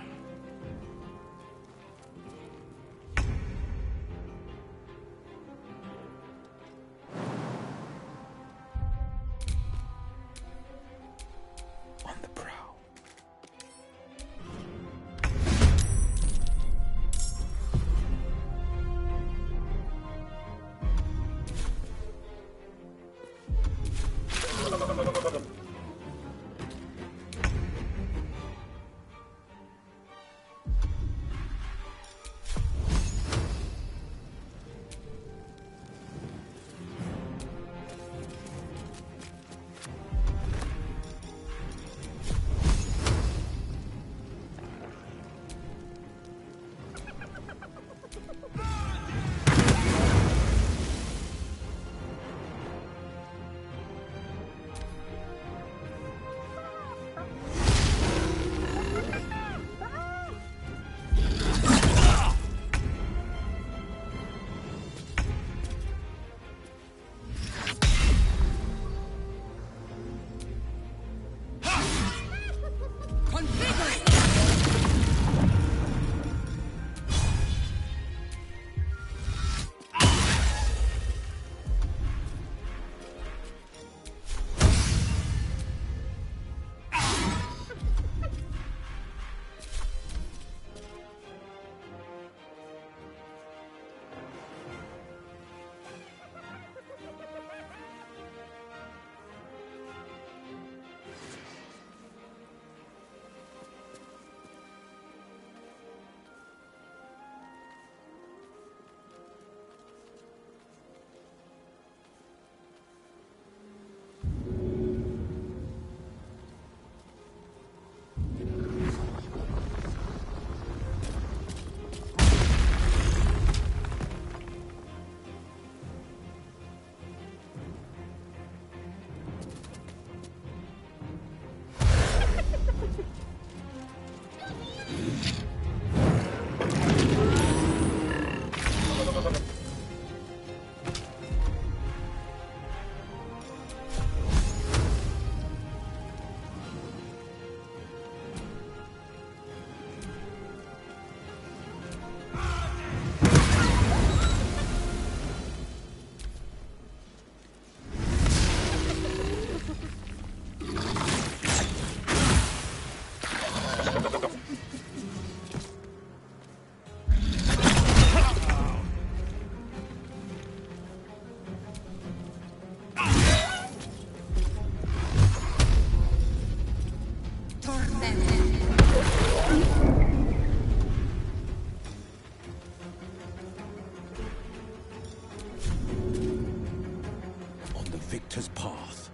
Victor's path.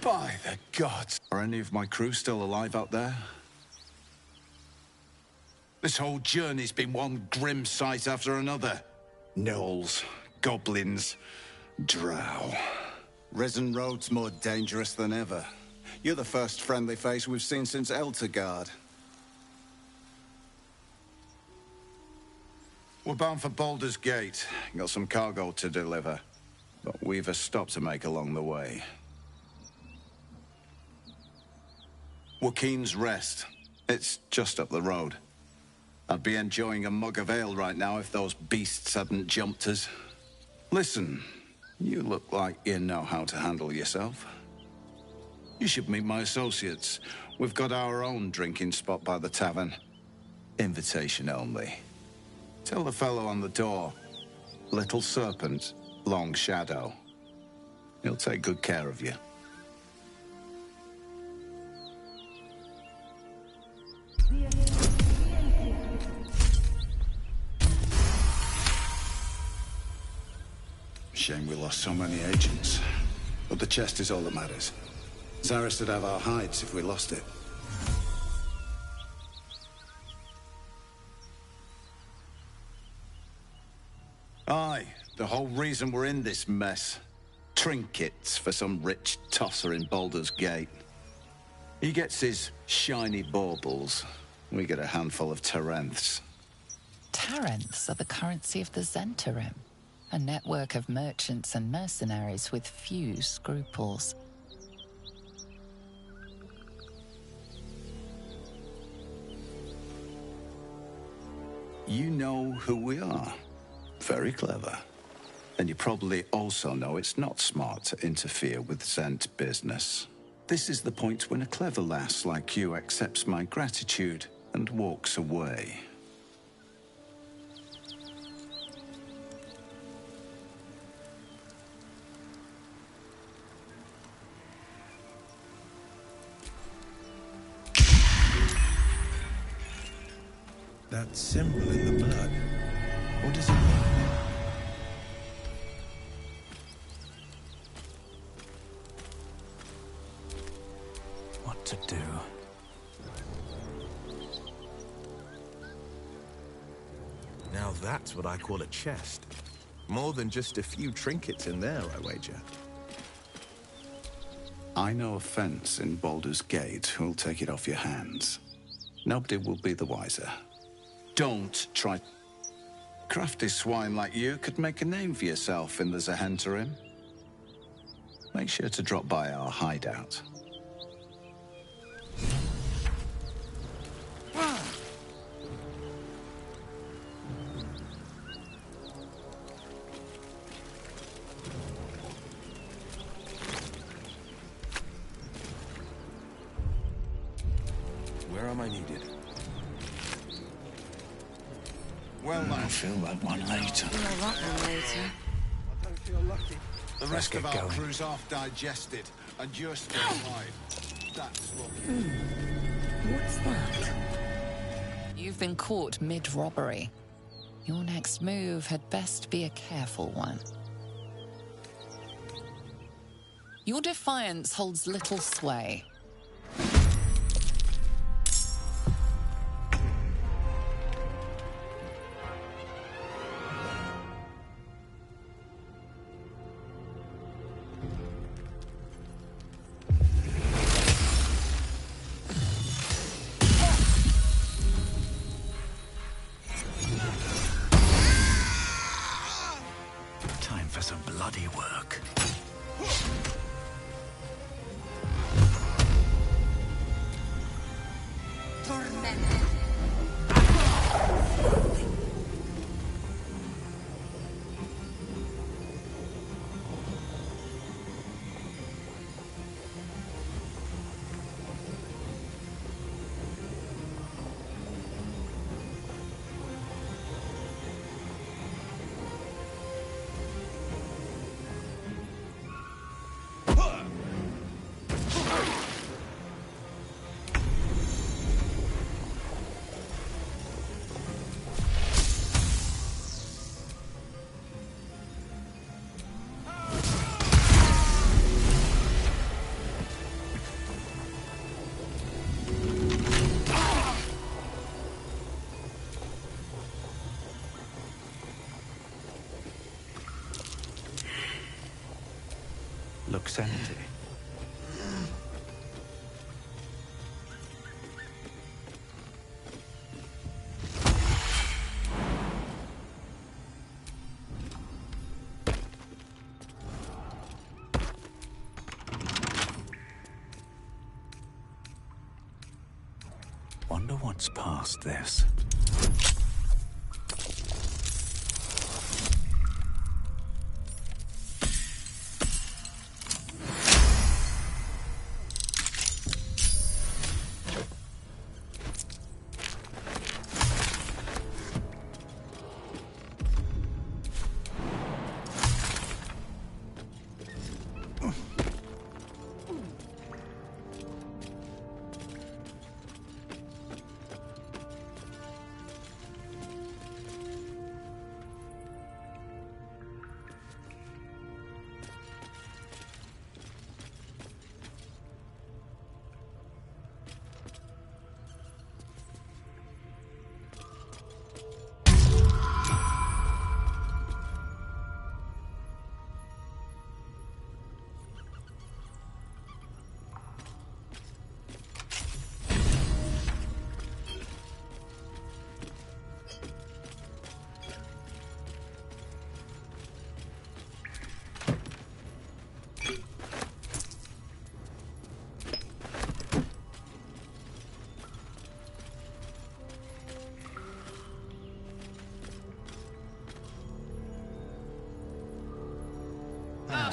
By the gods! Are any of my crew still alive out there? This whole journey's been one grim sight after another. Gnolls, goblins, drow. Risen Road's more dangerous than ever. You're the first friendly face we've seen since Eltergard. We're bound for Baldur's Gate. Got some cargo to deliver. But we've a stop to make along the way. Waukeen's Rest. It's just up the road. I'd be enjoying a mug of ale right now if those beasts hadn't jumped us. Listen, you look like you know how to handle yourself. You should meet my associates. We've got our own drinking spot by the tavern. Invitation only. Tell the fellow on the door, Little Serpent, Long Shadow. He'll take good care of you. Shame we lost so many agents. But the chest is all that matters. Zaris would have our hides if we lost it. Aye, the whole reason we're in this mess. Trinkets for some rich tosser in Baldur's Gate. He gets his shiny baubles. We get a handful of Tarenths. Tarenths are the currency of the Zhentarim, a network of merchants and mercenaries with few scruples. You know who we are. Very clever. And you probably also know it's not smart to interfere with Zhent business. This is the point when a clever lass like you accepts my gratitude and walks away. That symbol in the blood, what does it mean? What to do? Now that's what I call a chest. More than just a few trinkets in there, I wager. I know a fence in Baldur's Gate who'll take it off your hands. Nobody will be the wiser. Don't try. Crafty swine like you could make a name for yourself in the Zahenterim. Make sure to drop by our hideout. Where am I needed? Well, I'll feel that one later. Feel that one later. I don't feel lucky. The rest of our crew's half digested, and you're still alive. That's what. What's that? You've been caught mid-robbery. Your next move had best be a careful one. Your defiance holds little sway. Time for some bloody work. Looks empty. Wonder what's past this.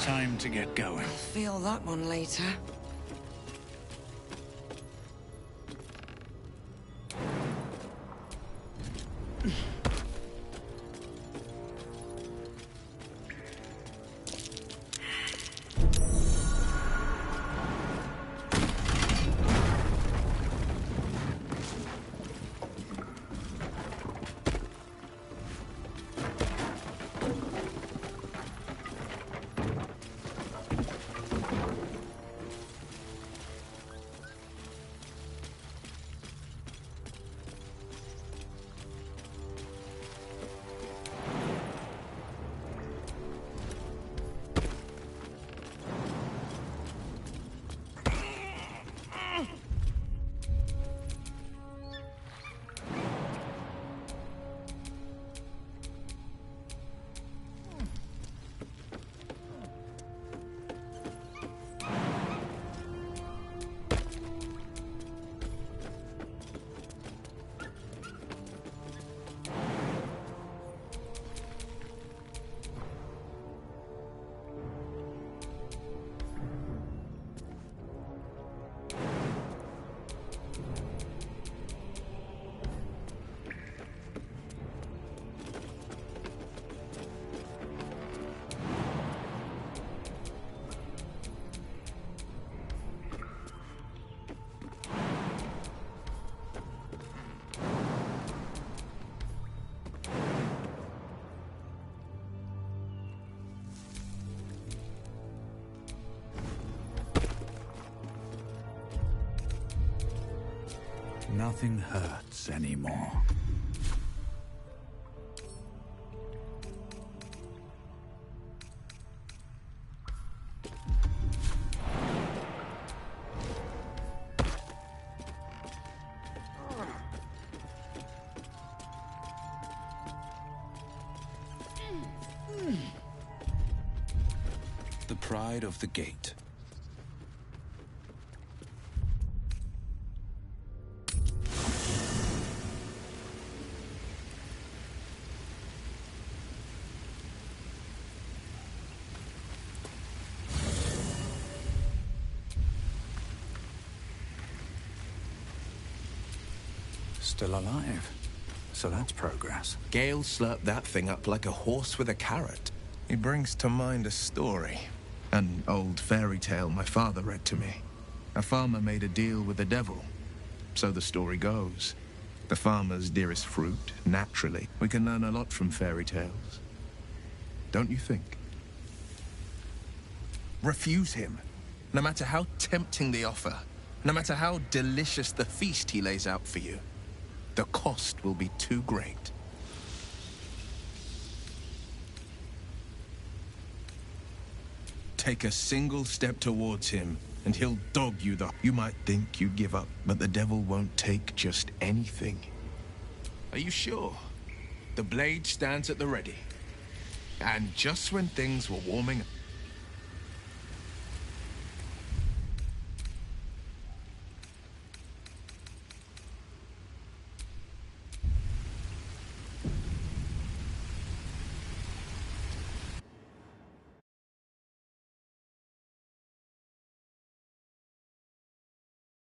Time to get going. Feel that one later. Nothing hurts anymore. The pride of the gate. Still alive. So that's progress. Gale slurped that thing up like a horse with a carrot. He brings to mind a story. An old fairy tale my father read to me. A farmer made a deal with the devil. So the story goes. The farmer's dearest fruit, naturally. We can learn a lot from fairy tales. Don't you think? Refuse him. No matter how tempting the offer, no matter how delicious the feast he lays out for you, the cost will be too great. Take a single step towards him, and he'll dog you. You might think you'd give up, but the devil won't take just anything. Are you sure? The blade stands at the ready. And just when things were warming up...